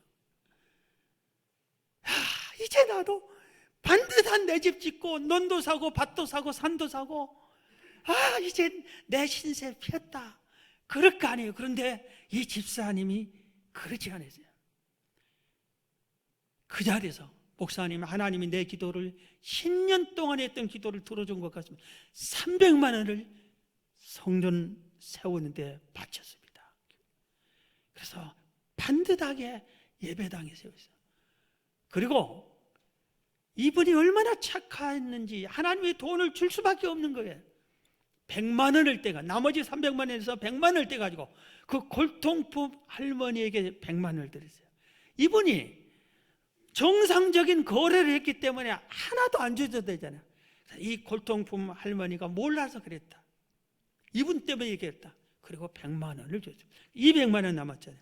이제 나도 반듯한 내 집 짓고 논도 사고 밭도 사고 산도 사고, 이제 내 신세 피었다, 그럴 거 아니에요. 그런데 이 집사님이 그러지 않으세요. 그 자리에서 목사님, 하나님이 내 기도를 10년 동안 했던 기도를 들어준 것 같습니다. 300만 원을 성전 세우는데 바쳤습니다. 그래서 반듯하게 예배당에 세웠어요. 그리고 이분이 얼마나 착했는지 하나님의 돈을 줄 수밖에 없는 거예요. 100만 원을 떼가, 나머지 300만 원에서 100만 원을 떼가지고 그 골통품 할머니에게 100만 원을 드렸어요. 이분이 정상적인 거래를 했기 때문에 하나도 안 줘도 되잖아요. 이 골통품 할머니가 몰라서 그랬다, 이분 때문에 얘기했다. 그리고 100만 원을 줬죠. 200만 원 남았잖아요.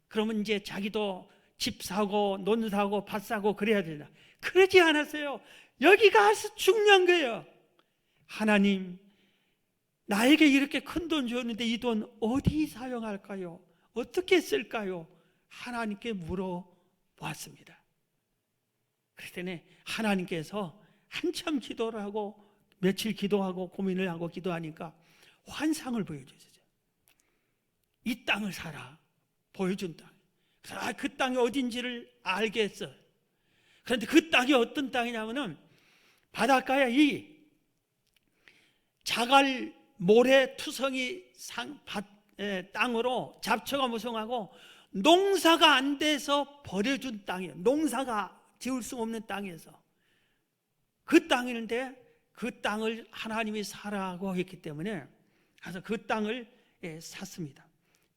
그러면 이제 자기도 집 사고 논 사고 밭 사고 그래야 되나? 그러지 않았어요. 여기가 아주 중요한 거예요. 하나님, 나에게 이렇게 큰 돈 줬는데 이 돈 어디 사용할까요? 어떻게 쓸까요? 하나님께 물어봤습니다. 그랬더니 하나님께서 한참 기도를 하고 며칠 기도하고 고민을 하고 기도하니까 환상을 보여주셨어요. 이 땅을 사라, 보여준 땅. 그래서 그 땅이 어딘지를 알게 했어요. 그런데 그 땅이 어떤 땅이냐면은 바닷가에 이 자갈 모래 투성이 땅으로 잡초가 무성하고 농사가 안 돼서 버려준 땅이에요. 농사가 지을 수 없는 땅에서 그 땅인데 그 땅을 하나님이 사라고 했기 때문에 그래서 그 땅을 샀습니다.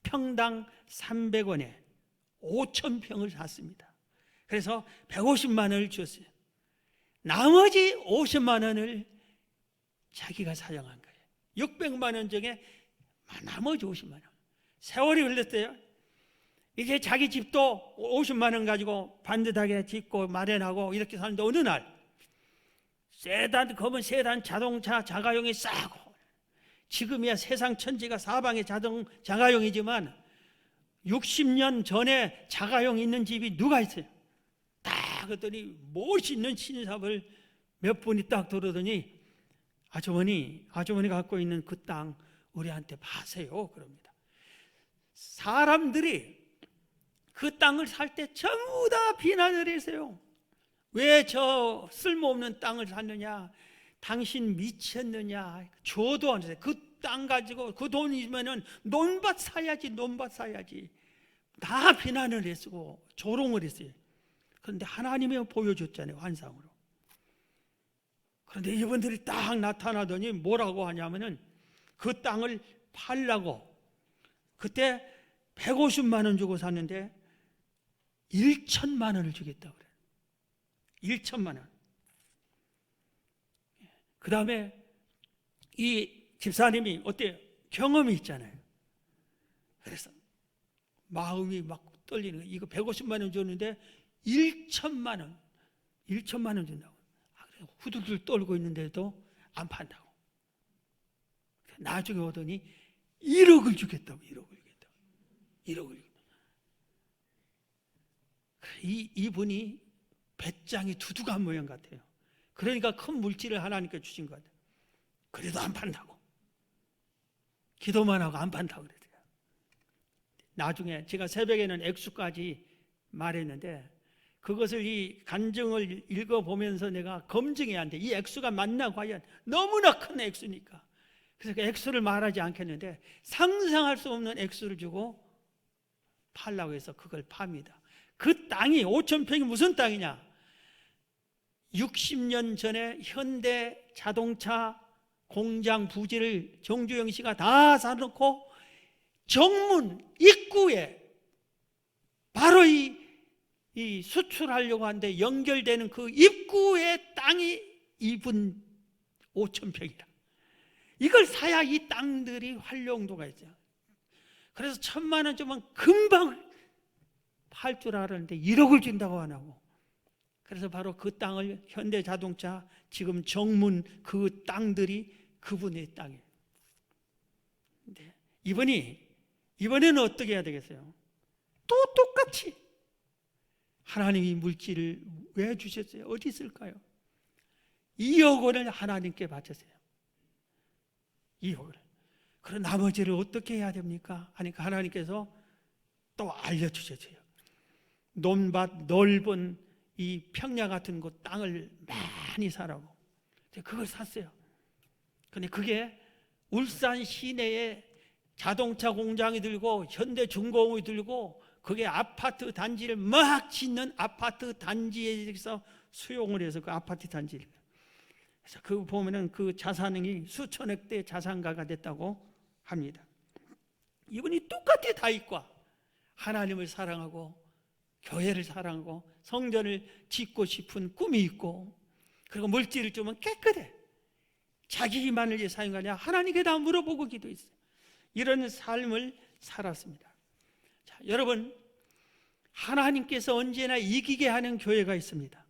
평당 300원에 5,000평을 샀습니다. 그래서 150만 원을 줬어요. 나머지 50만 원을 자기가 사용한 거예요. 600만 원 중에 나머지 50만 원. 세월이 흘렀어요. 이제 자기 집도 50만 원 가지고 반듯하게 짓고 마련하고 이렇게 사는데 어느 날 검은 세단 자동차 자가용이 싸고, 지금이야 세상 천지가 사방에 자가용이지만 60년 전에 자가용 있는 집이 누가 있어요? 딱 그랬더니 멋있는 신사를 몇 분이 딱 들어오더니 아주머니 갖고 있는 그 땅 우리한테 파세요 그럽니다. 사람들이 그 땅을 살 때 전부 다 비난을 했어요. 왜 저 쓸모없는 땅을 샀느냐, 당신 미쳤느냐, 줘도 안 했어요. 그 땅 가지고 그 돈 있으면은 논밭 사야지 다 비난을 했고 조롱을 했어요. 그런데 하나님이 보여줬잖아요, 환상으로. 그런데 이분들이 딱 나타나더니 뭐라고 하냐면은 그 땅을 팔라고, 그때 150만 원 주고 샀는데 1천만 원을 주겠다고 그래요. 1천만 원. 그 다음에 이 집사님이 어때요? 경험이 있잖아요. 그래서 마음이 막 떨리는 거예요. 이거 150만 원 줬는데 1천만 원 준다고. 그래서 후들들 떨고 있는데도 안 판다고. 나중에 오더니 1억을 주겠다고. 1억을. 이분이 배짱이 두둑한 모양 같아요. 그러니까 큰 물질을 하나님께 주신 것 같아요. 그래도 안 판다고. 기도만 하고 안 판다고 그랬어요. 나중에 제가 새벽에는 액수까지 말했는데 그것을 이 간증을 읽어보면서 내가 검증해야 하는데 이 액수가 맞나 과연, 너무나 큰 액수니까. 그래서 그 액수를 말하지 않겠는데 상상할 수 없는 액수를 주고 팔라고 해서 그걸 팝니다. 그 땅이 5,000평이 무슨 땅이냐, 60년 전에 현대 자동차 공장 부지를 정주영 씨가 다 사놓고 정문 입구에 바로 이 수출하려고 하는데 연결되는 그 입구의 땅이 2분 5천 평이라. 이걸 사야 이 땅들이 활용도가 있죠. 그래서 1,000만 원 주면 금방 팔 줄 알았는데 1억을 준다고 안 하고. 그래서 바로 그 땅을 현대자동차 지금 정문 그 땅들이 그분의 땅이에요. 근데 이번에는 어떻게 해야 되겠어요? 또 똑같이 하나님이 물질을 왜 주셨어요? 어디 있을까요? 2억 원을 하나님께 바쳤어요. 2억 원을. 그럼 나머지를 어떻게 해야 됩니까? 하니까 하나님께서 또 알려주셨어요. 논밭 넓은 이 평야 같은 곳 땅을 많이 사라고. 그걸 샀어요. 근데 그게 울산 시내에 자동차 공장이 들고 현대중공업이 들고 그게 아파트 단지를 막 짓는 아파트 단지에서 수용을 해서 그 아파트 단지를. 그래서 그 보면은 그 자산이 수천억 대 자산가가 됐다고 합니다. 이분이 똑같이 다윗과 하나님을 사랑하고 교회를 사랑하고 성전을 짓고 싶은 꿈이 있고 그리고 물질을 주면 깨끗해. 자기 기만을 위해 사용하냐 하나님께 다 물어보고 기도했어요. 이런 삶을 살았습니다. 자, 여러분 하나님께서 언제나 이기게 하는 교회가 있습니다.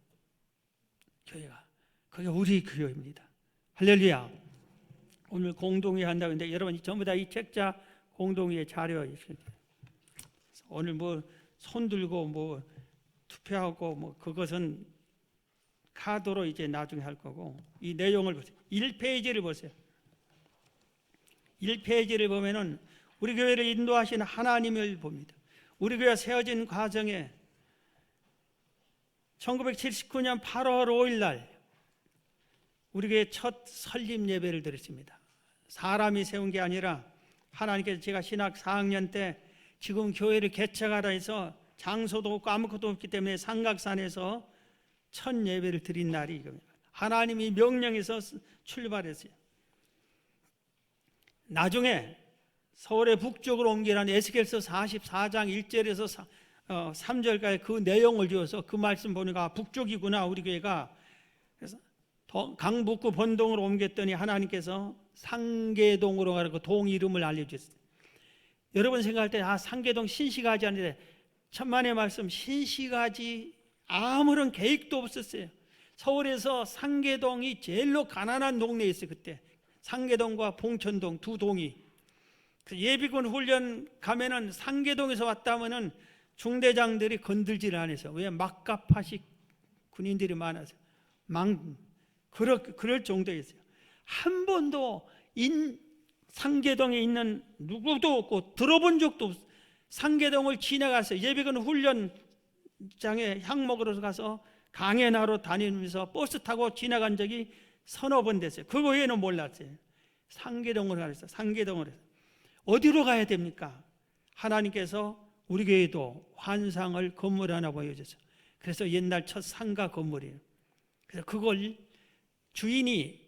교회가 그게 우리 교회입니다. 할렐루야. 오늘 공동회 한다고 했는데 여러분 전부 다 이 책자 공동회 자료 오늘 뭐 손 들고 뭐 투표하고 뭐 그것은 카드로 이제 나중에 할 거고 이 내용을 보세요. 1페이지를 보세요. 1페이지를 보면은 우리 교회를 인도하시는 하나님을 봅니다. 우리 교회가 세워진 과정에 1979년 8월 5일 날 우리 교회 첫 설립 예배를 드렸습니다. 사람이 세운 게 아니라 하나님께서 제가 신학 4학년 때 지금 교회를 개척하라 해서 장소도 없고 아무것도 없기 때문에 삼각산에서 첫 예배를 드린 날이 이겁니다. 하나님이 명령해서 출발했어요. 나중에 서울의 북쪽으로 옮기라는 에스겔서 44장 1절에서 3절까지 그 내용을 주어서 그 말씀 보니까 북쪽이구나 우리 교회가. 그래서 강북구 본동으로 옮겼더니 하나님께서 상계동으로 가라고 동 이름을 알려주셨어요. 여러분 생각할 때 상계동 신시가지 하는데 천만의 말씀 신시가지 아무런 계획도 없었어요. 서울에서 상계동이 제일로 가난한 동네에 있어요. 그때 상계동과 봉천동 두 동이. 예비군 훈련 가면은 상계동에서 왔다면은 중대장들이 건들지를 않아서 왜 막가파식 군인들이 많아서 그럴 정도였어요. 한 번도 상계동에 있는 누구도 없고 들어본 적도 없어요. 상계동을 지나가서 예비군 훈련장에 향목으로 가서 강연하러 다니면서 버스 타고 지나간 적이 서너 번 됐어요. 그거 외에는 몰랐어요. 상계동으로 가서 상계동으로 어디로 가야 됩니까? 하나님께서 우리 교회도 환상을 건물 하나 보여줬어요. 그래서 옛날 첫 상가 건물이에요. 그래서 그걸 주인이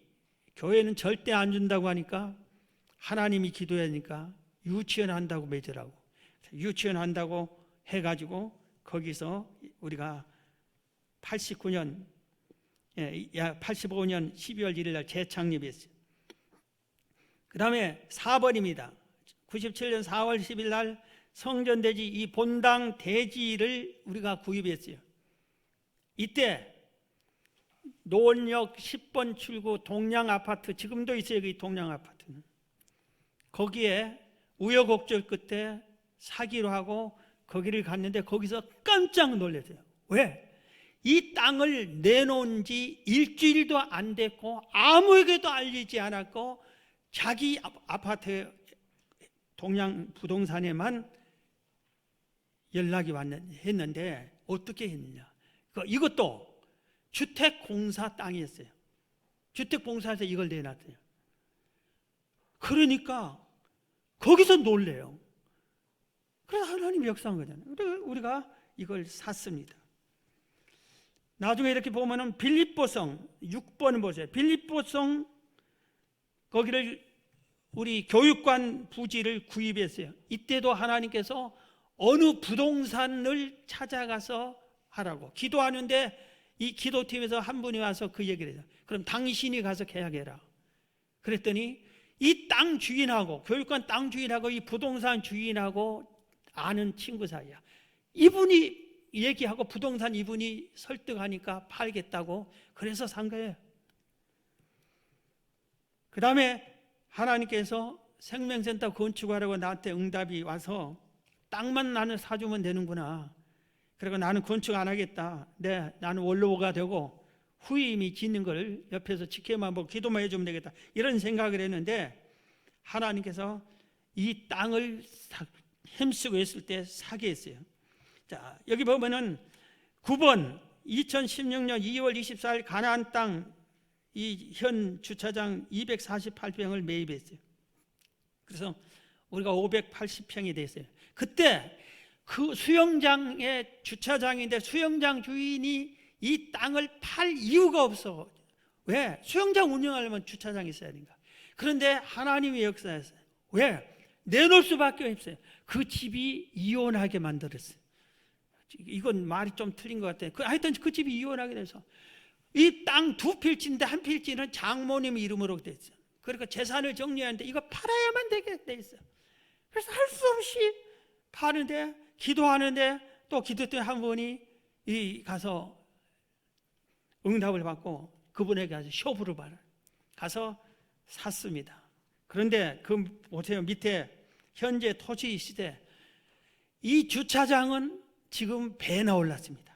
교회는 절대 안 준다고 하니까 하나님이 기도해야 하니까 유치원 한다고 맺으라고. 유치원 한다고 해가지고 거기서 우리가 85년 12월 1일 날 재창립했어요. 그 다음에 4번입니다. 97년 4월 10일 날 성전대지 이 본당 대지를 우리가 구입했어요. 이때 노원역 10번 출구 동양아파트 지금도 있어요. 이 동양아파트는 거기에 우여곡절 끝에 사기로 하고 거기를 갔는데 거기서 깜짝 놀랐어요. 왜? 이 땅을 내놓은 지 일주일도 안 됐고 아무에게도 알리지 않았고 자기 아파트 동양 부동산에만 연락이 했는데 어떻게 했느냐. 이것도 주택공사 땅이었어요. 주택공사에서 이걸 내놨어요. 그러니까 거기서 놀래요. 그래서 하나님이 역사한 거잖아요. 우리가 이걸 샀습니다. 나중에 이렇게 보면은 빌립보성 6번 보세요. 빌립보성 거기를 우리 교육관 부지를 구입했어요. 이때도 하나님께서 어느 부동산을 찾아가서 하라고 기도하는데, 이 기도팀에서 한 분이 와서 그 얘기를 해요. 그럼 당신이 가서 계약해라. 그랬더니 이 땅 주인하고, 교육관 땅 주인하고 이 부동산 주인하고 아는 친구 사이야. 이분이 얘기하고 부동산 이분이 설득하니까 팔겠다고, 그래서 산 거예요. 그 다음에 하나님께서 생명센터 건축하라고 나한테 응답이 와서, 땅만 나는 사주면 되는구나. 그리고 나는 건축 안 하겠다. 나는 원로가 되고 후임이 짓는 걸 옆에서 지켜만 보고 기도만 해주면 되겠다. 이런 생각을 했는데, 하나님께서 이 땅을 힘쓰고 있을 때 사게 했어요. 자, 여기 보면은 9번 2016년 2월 24일 가나안 땅 이 현 주차장 248평을 매입했어요. 그래서 우리가 580평이 됐어요. 그때 그 수영장의 주차장인데 수영장 주인이 이 땅을 팔 이유가 없어. 왜? 수영장 운영하려면 주차장이 있어야 되니까. 그런데 하나님의 역사였어요. 왜? 내놓을 수밖에 없어요. 그 집이 이혼하게 만들었어요. 이건 말이 좀 틀린 것 같아요. 하여튼 그 집이 이혼하게 돼서 이 땅 두 필지인데 한 필지는 장모님 이름으로 됐어요. 그러니까 재산을 정리하는데 이거 팔아야만 되게 돼 있어요. 그래서 할 수 없이 파는데, 기도하는데 또 기도 때 한 분이 가서 응답을 받고 그분에게 가서 쇼부를 받아 가서 샀습니다. 그런데 그 보세요, 밑에 현재 토지 시대 이 주차장은 지금 배나 올랐습니다.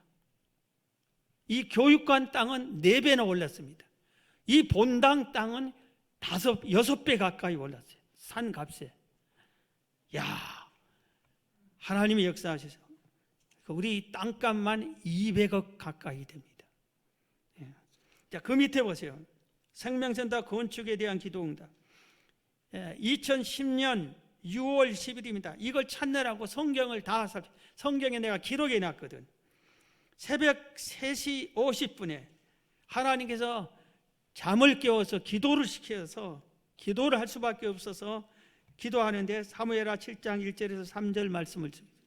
이 교육관 땅은 4배나 올랐습니다. 이 본당 땅은 6배 가까이 올랐어요. 산 값에. 야, 하나님이 역사하셔서 우리 땅값만 200억 가까이 됩니다. 자, 그 밑에 보세요. 생명센터 건축에 대한 기도응답. 2010년 6월 10일입니다. 이걸 찾느라고 성경을 다 성경에 내가 기록해 놨거든. 새벽 3시 50분에 하나님께서 잠을 깨워서 기도를 시켜서 기도를 할 수밖에 없어서 기도하는데, 사무엘하 7장 1절에서 3절 말씀을 줍니다.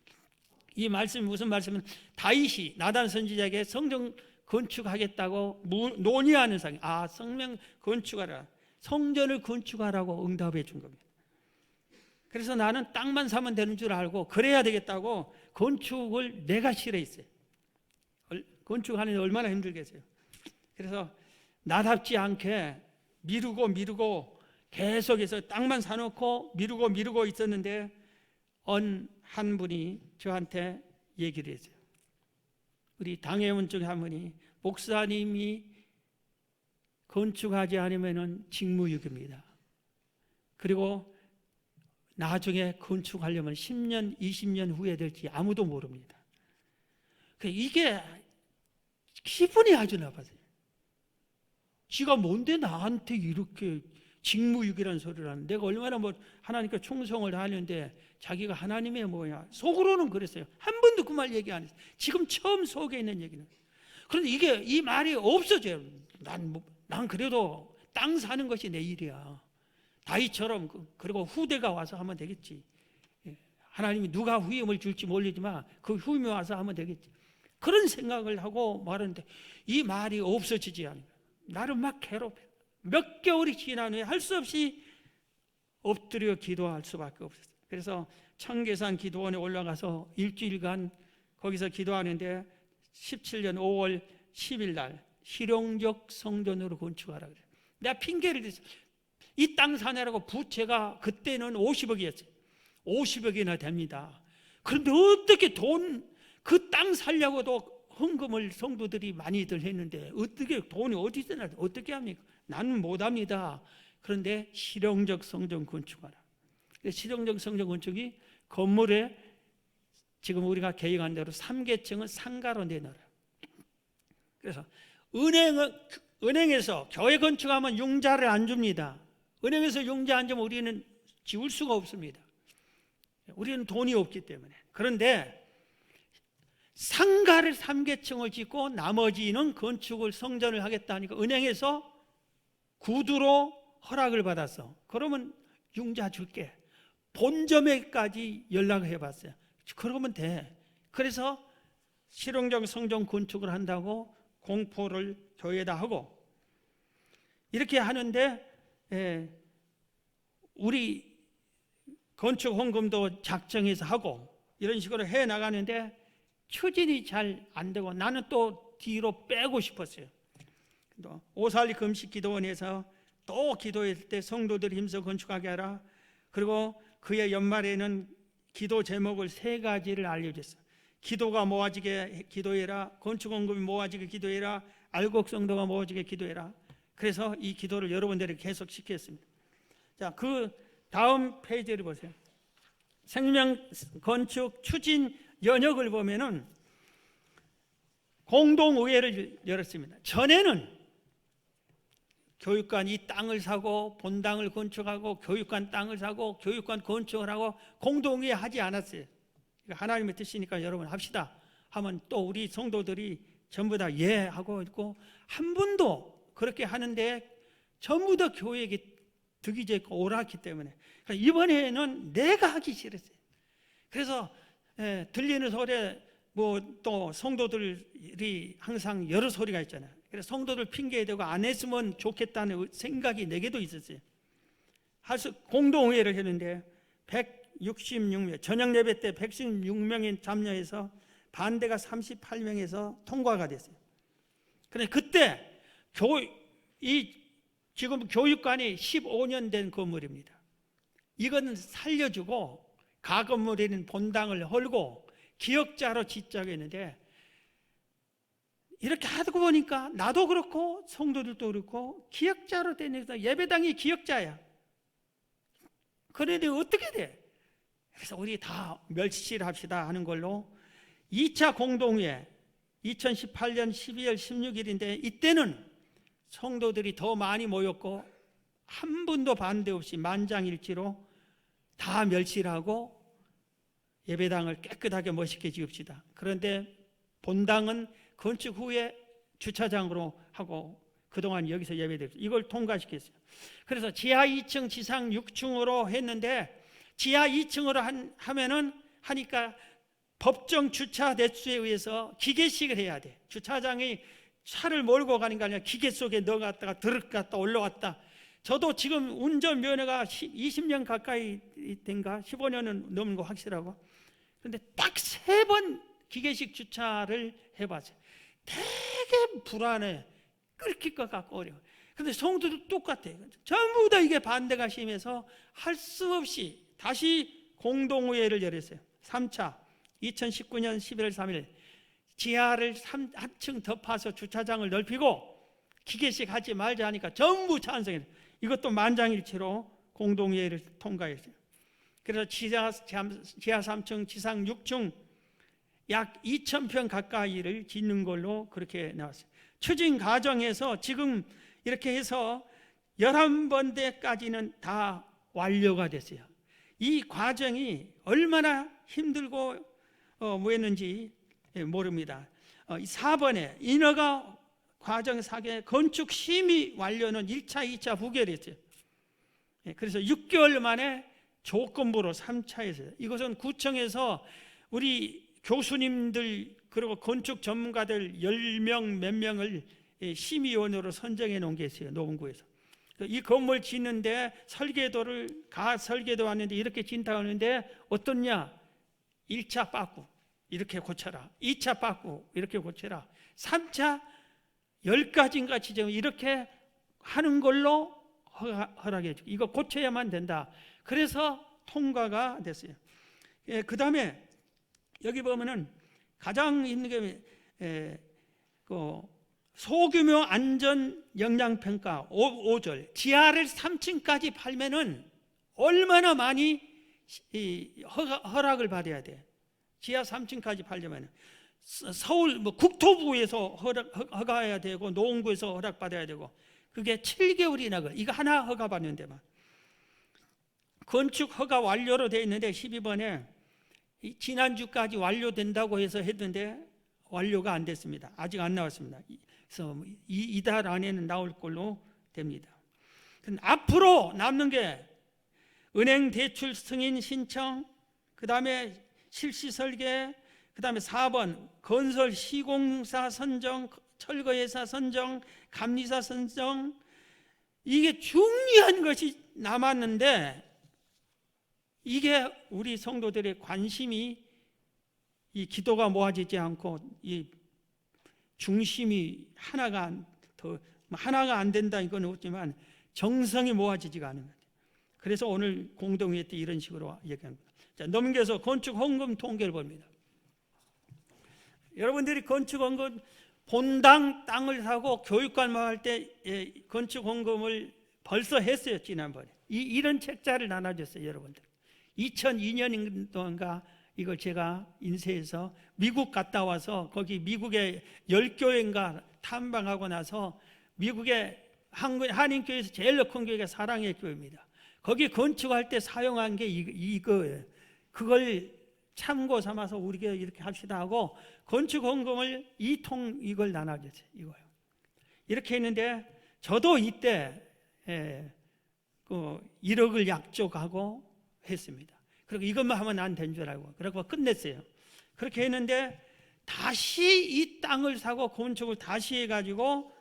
이 말씀이 무슨 말씀은, 다윗이 나단 선지자에게 성전 건축하겠다고 논의하는 상황. 성명 건축하라, 성전을 건축하라고 응답해 준 겁니다. 그래서 나는 땅만 사면 되는 줄 알고 그래야 되겠다고 건축을 내가 실어했어요. 건축하는 게 얼마나 힘들겠어요. 그래서 나답지 않게 미루고 계속해서 땅만 사놓고 미루고 있었는데, 한 분이 저한테 얘기를 했어요. 우리 당회원 중에 한 분이, 목사님이 건축하지 않으면 직무유기입니다. 그리고 나중에 건축하려면 10년, 20년 후에 될지 아무도 모릅니다. 이게 기분이 아주 나빠져요. 지가 뭔데 나한테 이렇게 직무유기라는 소리를 하는, 내가 얼마나 하나님께 충성을 하는데 자기가 하나님의 뭐야. 속으로는 그랬어요. 한 번도 그 말 얘기 안 했어요. 지금 처음 속에 있는 얘기는. 그런데 이 말이 없어져요. 난 그래도 땅 사는 것이 내 일이야. 다윗처럼. 그리고 후대가 와서 하면 되겠지. 하나님이 누가 후임을 줄지 모르지만 그 후임이 와서 하면 되겠지. 그런 생각을 하고 말하는데 이 말이 없어지지 않아요. 나를 막 괴롭혀. 몇 개월이 지난 후에 할 수 없이 엎드려 기도할 수밖에 없었어요. 그래서 청계산 기도원에 올라가서 일주일간 거기서 기도하는데 17년 5월 10일 날 실용적 성전으로 건축하라 그래요. 내가 핑계를 댔어요. 이 땅 사냐라고 부채가 그때는 50억이었어요. 50억이나 됩니다. 그런데 어떻게 그 땅 살려고도 헌금을 성도들이 많이들 했는데 어떻게 돈이 어디서 나 어떻게 합니까? 나는 못합니다. 그런데 실용적 성전 건축하라. 실용적 성전 건축이 건물에 지금 우리가 계획한 대로 3계층은 상가로 내놔라. 그래서 은행에서 교회 건축하면 융자를 안 줍니다. 은행에서 융자 안 주면 우리는 지울 수가 없습니다. 우리는 돈이 없기 때문에. 그런데 상가를 3계층을 짓고 나머지는 건축을 성전을 하겠다니까 은행에서 구두로 허락을 받았어. 그러면 융자 줄게. 본점에까지 연락을 해봤어요. 그러면 돼. 그래서 실용적 성전 건축을 한다고 공포를 교회에다 하고 이렇게 하는데 우리 건축 헌금도 작정해서 하고 이런 식으로 해 나가는데 추진이 잘 안 되고 나는 또 뒤로 빼고 싶었어요. 또 오살리 금식 기도원에서 또 기도할 때 성도들 힘써 건축하게 하라. 그리고 그의 연말에는 기도 제목을 3가지를 알려줬어요. 기도가 모아지게 기도해라. 건축 헌금이 모아지게 기도해라. 알곡 성도가 모아지게 기도해라. 그래서 이 기도를 여러분들에게 계속 시켰습니다. 자, 그 다음 페이지를 보세요. 생명 건축 추진 연역을 보면은 공동의회를 열었습니다. 전에는 교육관 이 땅을 사고 본당을 건축하고 교육관 땅을 사고 교육관 건축을 하고 공동의회 하지 않았어요. 하나님의 뜻이니까 여러분 합시다 하면 또 우리 성도들이 전부 다 예 하고 있고 한 분도 그렇게 하는데 전부 다 교회에게 득이 있고 옳았기 때문에 이번에는 내가 하기 싫었어요. 그래서 들리는 소리에 뭐 또 성도들이 항상 여러 소리가 있잖아요. 그래서 성도들 핑계에 대고 안 했으면 좋겠다는 생각이 내게도 있었어요. 공동회의를 했는데 166명, 저녁 예배 때 116명이 참여해서 반대가 38명에서 통과가 됐어요. 그런데 그때 지금 교육관이 15년 된 건물입니다. 이건 살려주고 가건물에는 본당을 헐고 기역자로 짓자고 했는데 이렇게 하고 보니까 나도 그렇고 성도들도 그렇고 기역자로 되면서 예배당이 기역자야. 그런데 어떻게 돼? 그래서 우리 다 멸시를 합시다 하는 걸로 2차 공동회의 2018년 12월 16일인데 이때는 성도들이 더 많이 모였고 한 분도 반대 없이 만장일치로 다 멸시를 하고 예배당을 깨끗하게 멋있게 지읍시다. 그런데 본당은 건축 후에 주차장으로 하고 그동안 여기서 예배드렸어요. 이걸 통과시켰어요. 그래서 지하 2층 지상 6층으로 했는데 지하 2층으로 하니까 법정 주차 대수에 의해서 기계식을 해야 돼. 주차장이 차를 몰고 가는 게 아니라 기계 속에 넣어갔다가 들어갔다 올라갔다. 저도 지금 운전면허가 20년 가까이 된가 15년은 넘은 거 확실하고 그런데 딱 3번 기계식 주차를 해봤어요. 되게 불안해. 끊길 것 같고 어려워. 그런데 성도도 똑같아요. 전부 다 이게 반대가 심해서 할 수 없이 다시 공동회의를 열었어요. 3차 2019년 11월 3일 지하를 한층 더 파서 주차장을 넓히고 기계식 하지 말자 하니까 전부 찬성해요. 이것도 만장일치로 공동회의를 통과했어요. 그래서 지하 3층, 지상 6층 약 2,000평 가까이를 짓는 걸로 그렇게 나왔어요. 추진 과정에서 지금 이렇게 해서 11번대까지는 다 완료가 됐어요. 이 과정이 얼마나 힘들고 뭐였는지 모릅니다. 4번에 인허가 과정 사계 건축 심의 완료는 1차, 2차 부결했어요. 그래서 6개월 만에 조건부로 3차에서 이것은 구청에서 우리 교수님들 그리고 건축 전문가들 10명 몇 명을 심의위원으로 선정해 놓은 게 있어요. 노원구에서. 이 건물 짓는데 설계도를 설계도 왔는데 이렇게 짓는다고 하는데 어떻냐? 1차 빠꾸 이렇게 고쳐라. 2차 빠꾸 이렇게 고쳐라. 3차 10가지인가 지정 이렇게 하는 걸로 허락해 주고 이거 고쳐야만 된다. 그래서 통과가 됐어요. 그 다음에 여기 보면은 가장 있는 게 소규모 안전 영향 평가 5절 지하를 3층까지 팔면은 얼마나 많이 허락을 받아야 돼. 지하 3층까지 팔려면 서울 국토부에서 허가해야 되고 노원구에서 허락받아야 되고 그게 7개월이나 걸. 이거 하나 허가받는데만 건축 허가 완료로 되어 있는데 12번에 지난주까지 완료된다고 해서 했는데 완료가 안 됐습니다. 아직 안 나왔습니다. 그래서 이달 안에는 나올 걸로 됩니다. 앞으로 남는 게 은행 대출 승인 신청, 그 다음에 실시 설계, 그 다음에 4번 건설 시공사 선정, 철거회사 선정, 감리사 선정. 이게 중요한 것이 남았는데 이게 우리 성도들의 관심이, 이 기도가 모아지지 않고 이 중심이 하나가 안 된다 이건 없지만 정성이 모아지지가 않은 거죠. 그래서 오늘 공동회 때 이런 식으로 얘기합니다. 자, 넘겨서 건축 헌금 통계를 봅니다. 여러분들이 건축 헌금 본당 땅을 사고 교육관 할 때 건축 헌금을 벌써 했어요. 지난번에 이런 책자를 나눠줬어요. 여러분들 2002년인가 이걸 제가 인쇄해서 미국 갔다 와서 거기 미국의 10교회인가 탐방하고 나서 미국의 한인교회에서 제일 큰 교회가 사랑의 교회입니다. 거기 건축할 때 사용한 게 이거예요. 그걸 참고 삼아서 우리가 이렇게 합시다 하고 건축 헌금을 2통 이걸 나눠줬어요. 이거요. 이렇게 했는데 저도 이때 1억을 약속하고 했습니다. 그리고 이것만 하면 안 된 줄 알고 그러고 끝냈어요. 그렇게 했는데 다시 이 땅을 사고 건축을 다시 해가지고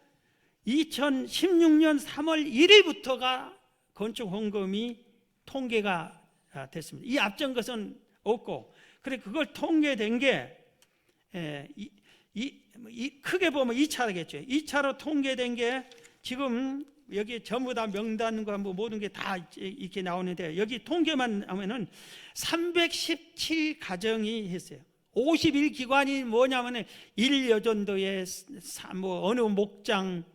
2016년 3월 1일부터가 건축 헌금이 통계가 됐습니다. 이 앞전 것은 없고, 그래 그걸 통계된 게 크게 보면 2차겠죠. 2차로 통계된 게 지금 여기 전부 다 명단과 뭐 모든 게 다 이렇게 나오는데 여기 통계만 하면은 317가정이 했어요. 51기관이 뭐냐면은 1여전도에 뭐 어느 목장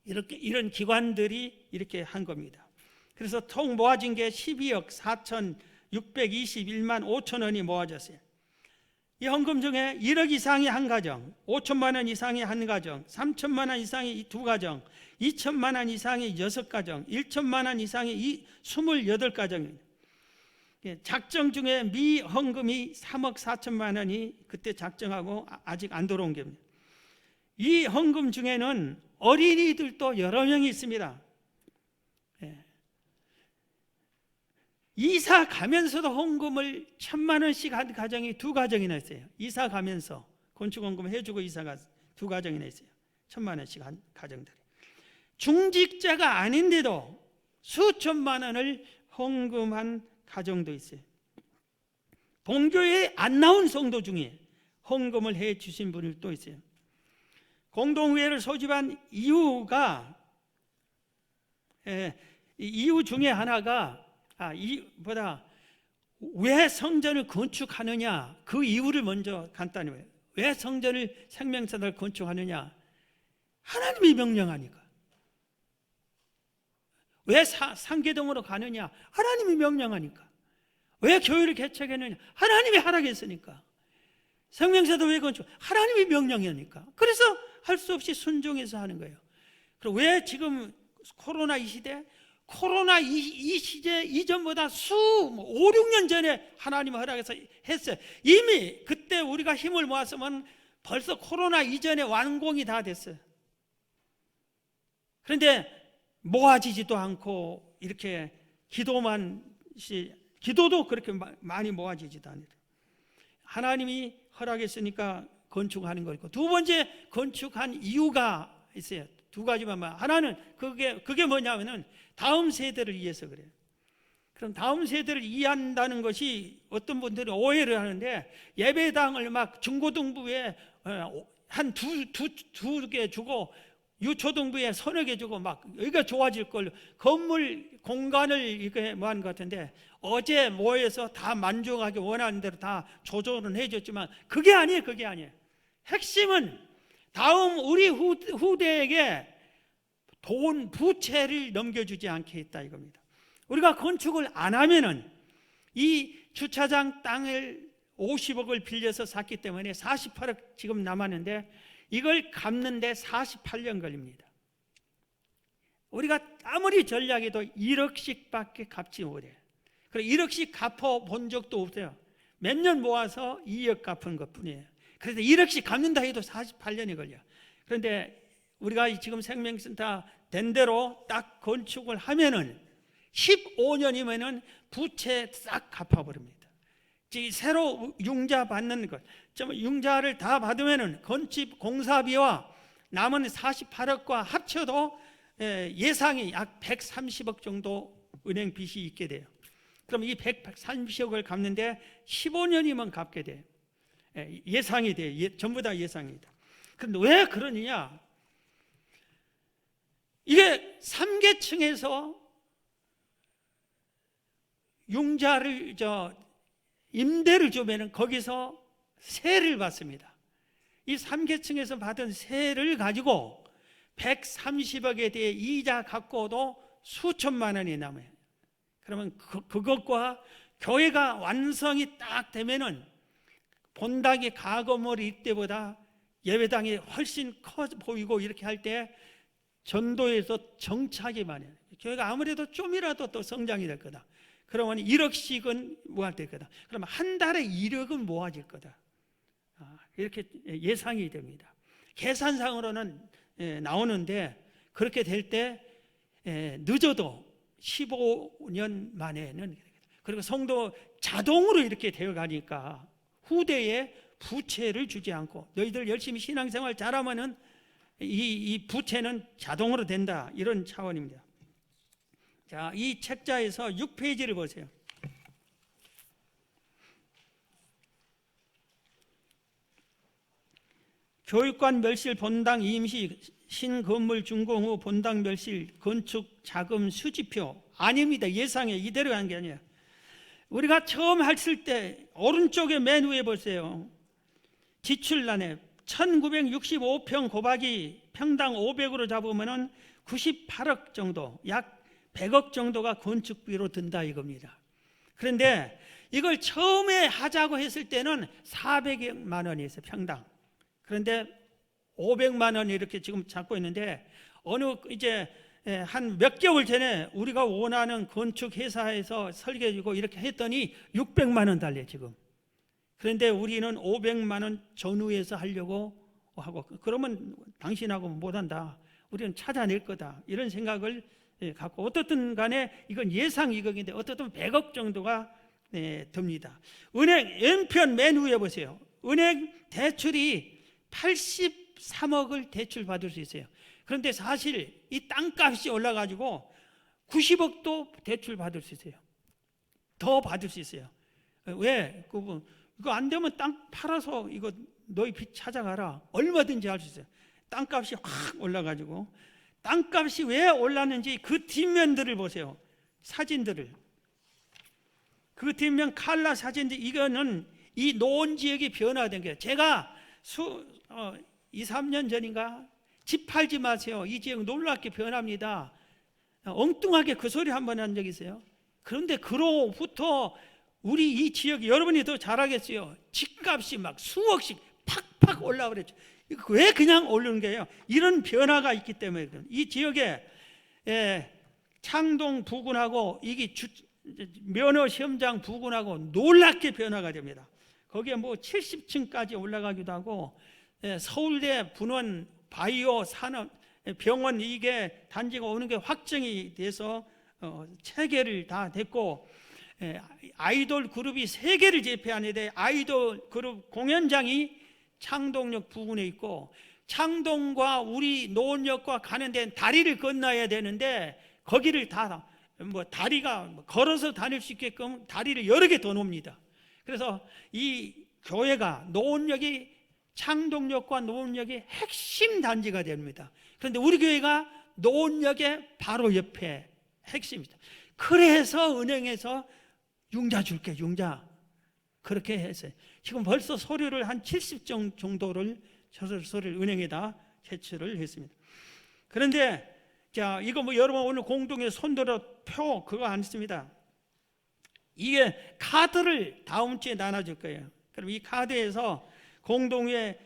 이렇게 이런 기관들이 이렇게 한 겁니다. 그래서 통 모아진 게 12억 4,621만 5천 원이 모아졌어요. 이 헌금 중에 1억 이상이 한 가정, 5천만 원 이상이 한 가정, 3천만 원 이상이 두 가정, 2천만 원 이상이 6가정, 1천만 원 이상이 28가정입니다. 작정 중에 미헌금이 3억 4천만 원이 그때 작정하고 아직 안 들어온 겁니다. 이 헌금 중에는 어린이들도 여러 명이 있습니다. 이사 가면서도 헌금을 1,000만 원씩 한 가정이 두 가정이나 있어요. 이사 가면서 건축헌금 해주고 이사가 두 가정이나 있어요. 1,000만 원씩 한 가정들. 중직자가 아닌데도 수천만 원을 헌금한 가정도 있어요. 본교회에 안 나온 성도 중에 헌금을 해 주신 분이 또 있어요. 공동회를 소집한 이유가 이유 중에 하나가 왜 성전을 건축하느냐, 그 이유를 먼저 간단히 해요. 왜 성전을 생명사를 건축하느냐? 하나님이 명령하니까. 왜 상계동으로 가느냐? 하나님이 명령하니까. 왜 교회를 개척했느냐? 하나님이 하락했으니까. 생명사도 왜 건축? 하나님이 명령하니까. 그래서 할 수 없이 순종해서 하는 거예요. 그리고 왜 지금 코로나 이 시대? 코로나 이 시대 이전보다 5, 6년 전에 하나님이 허락해서 했어요. 이미 그때 우리가 힘을 모았으면 벌써 코로나 이전에 완공이 다 됐어요. 그런데 모아지지도 않고 이렇게 기도도 그렇게 많이 모아지지도 않아요. 하나님이 허락했으니까 건축하는 거 있고, 두 번째 건축한 이유가 있어요. 두 가지만. 하나는 그게 뭐냐면은 다음 세대를 위해서 그래요. 그럼 다음 세대를 이해한다는 것이 어떤 분들은 오해를 하는데, 예배당을 막 중고등부에 한 두 개 주고 유초등부에 서너 개 주고 막 여기가 좋아질 걸로 건물 공간을 이렇게 뭐 한 것 같은데, 어제 모여서 다 만족하게 원하는 대로 다 조절은 해줬지만 그게 아니에요. 핵심은 다음 우리 후대에게 돈, 부채를 넘겨주지 않게 했다 이겁니다. 우리가 건축을 안 하면은 이 주차장 땅을 50억을 빌려서 샀기 때문에 48억 지금 남았는데 이걸 갚는데 48년 걸립니다. 우리가 아무리 전략해도 1억씩밖에 갚지 못해요. 그리고 1억씩 갚아본 적도 없어요. 몇 년 모아서 2억 갚은 것뿐이에요. 그래서 1억씩 갚는다 해도 48년이 걸려. 그런데 우리가 지금 생명센터 된 대로 딱 건축을 하면은 15년이면은 부채 싹 갚아버립니다. 새로 융자 받는 것, 융자를 다 받으면은 건축 공사비와 남은 48억과 합쳐도 예상이 약 130억 정도 은행 빚이 있게 돼요. 그럼 이 130억을 갚는데 15년이면 갚게 돼요. 예상이 돼요. 전부 다 예상이다. 그런데 왜 그러느냐? 이게 3계층에서 융자를 임대를 주면은 거기서 세를 받습니다. 이 3계층에서 받은 세를 가지고 130억에 대해 이자 갖고도 수천만 원이 남아요. 그러면 그것과 교회가 완성이 딱 되면은 본당의 가건물이 이때보다 예배당이 훨씬 커 보이고 이렇게 할 때 전도에서 정착이 많아요. 교회가 아무래도 좀이라도 또 성장이 될 거다. 그러면 1억씩은 모아질 거다. 그러면 한 달에 1억은 모아질 거다. 이렇게 예상이 됩니다. 계산상으로는 나오는데 그렇게 될 때 늦어도 15년 만에는, 그리고 성도 자동으로 이렇게 되어 가니까 후대에 부채를 주지 않고 너희들 열심히 신앙생활 잘하면은 이 부채는 자동으로 된다, 이런 차원입니다. 자, 이 책자에서 6페이지를 보세요. 교육관 멸실 본당 임시 신건물 준공 후 본당 멸실 건축 자금 수지표 아닙니다. 예상에 이대로 한 게 아니에요. 우리가 처음 했을 때 오른쪽에 맨 위에 보세요. 지출란에 1965평 곱하기 평당 500으로 잡으면 98억 정도, 약 100억 정도가 건축비로 든다 이겁니다. 그런데 이걸 처음에 하자고 했을 때는 400만 원이었어요, 평당. 그런데 500만 원 이렇게 지금 잡고 있는데, 어느 이제 한 몇 개월 전에 우리가 원하는 건축 회사에서 설계해주고 이렇게 했더니 600만 원 달래 지금. 그런데 우리는 500만 원 전후에서 하려고 하고, 그러면 당신하고 못한다, 우리는 찾아낼 거다, 이런 생각을 갖고, 어떻든 간에 이건 예상 2억인데 어떻든 100억 정도가 듭니다. 은행 왼편 맨 위에 보세요. 은행 대출이 83억을 대출 받을 수 있어요. 그런데 사실 이 땅값이 올라가지고 90억도 대출 받을 수 있어요. 더 받을 수 있어요. 왜? 이거 안 되면 땅 팔아서 이거 너희 빚 찾아가라, 얼마든지 할 수 있어요. 땅값이 확 올라가지고. 땅값이 왜 올랐는지 그 뒷면들을 보세요. 사진들을. 그 뒷면 칼라 사진들, 이거는 이 노원 지역이 변화된 거예요. 제가 2, 3년 전인가 집 팔지 마세요, 이 지역 놀랍게 변합니다, 엉뚱하게 그 소리 한 번 한 적 있어요. 그런데 그로부터 우리 이 지역, 여러분이 더 잘하겠어요. 집값이 막 수억씩 팍팍 올라가 그랬죠. 왜 그냥 오르는 거예요? 이런 변화가 있기 때문에. 이 지역에 창동 부근하고 이게 면허 시험장 부근하고 놀랍게 변화가 됩니다. 거기에 뭐 70층까지 올라가기도 하고, 서울대 분원 바이오 산업 병원 이게 단지가 오는 게 확정이 돼서 체계를 다 됐고, 아이돌 그룹이 3개를 제패하는데 아이돌 그룹 공연장이 창동역 부근에 있고, 창동과 우리 노원역과 가는 데는 다리를 건너야 되는데 거기를 다 다리가 걸어서 다닐 수 있게끔 다리를 여러 개 더 놓습니다. 그래서 이 교회가 노원역이 창동역과 노원역의 핵심 단지가 됩니다. 그런데 우리 교회가 노원역의 바로 옆에 핵심입니다. 그래서 은행에서 융자 줄게, 융자, 그렇게 했어요. 지금 벌써 서류를 한 70정 정도를 서류를 은행에다 제출을 했습니다. 그런데 자, 이거 여러분 오늘 공동에 손들어 표 그거 안 씁니다. 이게 카드를 다음 주에 나눠줄 거예요. 그럼 이 카드에서 공동회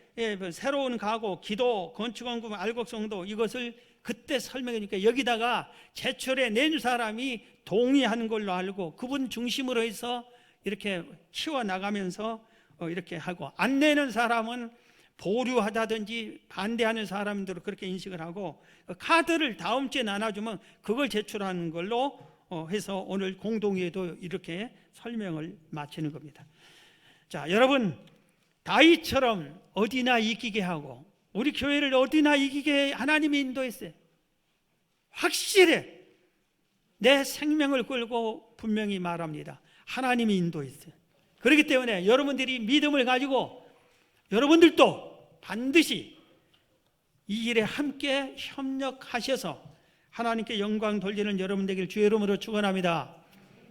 새로운 가구, 기도, 건축원금, 알곡성도 이것을 그때 설명해 주니까 여기다가 제출해 낸 사람이 동의하는 걸로 알고 그분 중심으로 해서 이렇게 키워나가면서 이렇게 하고, 안 내는 사람은 보류하다든지 반대하는 사람들을 그렇게 인식을 하고, 카드를 다음 주에 나눠주면 그걸 제출하는 걸로 해서 오늘 공동회도 이렇게 설명을 마치는 겁니다. 자, 여러분, 다윗처럼 어디나 이기게 하고 우리 교회를 어디나 이기게 하나님이 인도했어요. 확실해. 내 생명을 걸고 분명히 말합니다. 하나님이 인도했어요. 그렇기 때문에 여러분들이 믿음을 가지고 여러분들도 반드시 이 일에 함께 협력하셔서 하나님께 영광 돌리는 여러분 되길 주의 이름으로 축원합니다.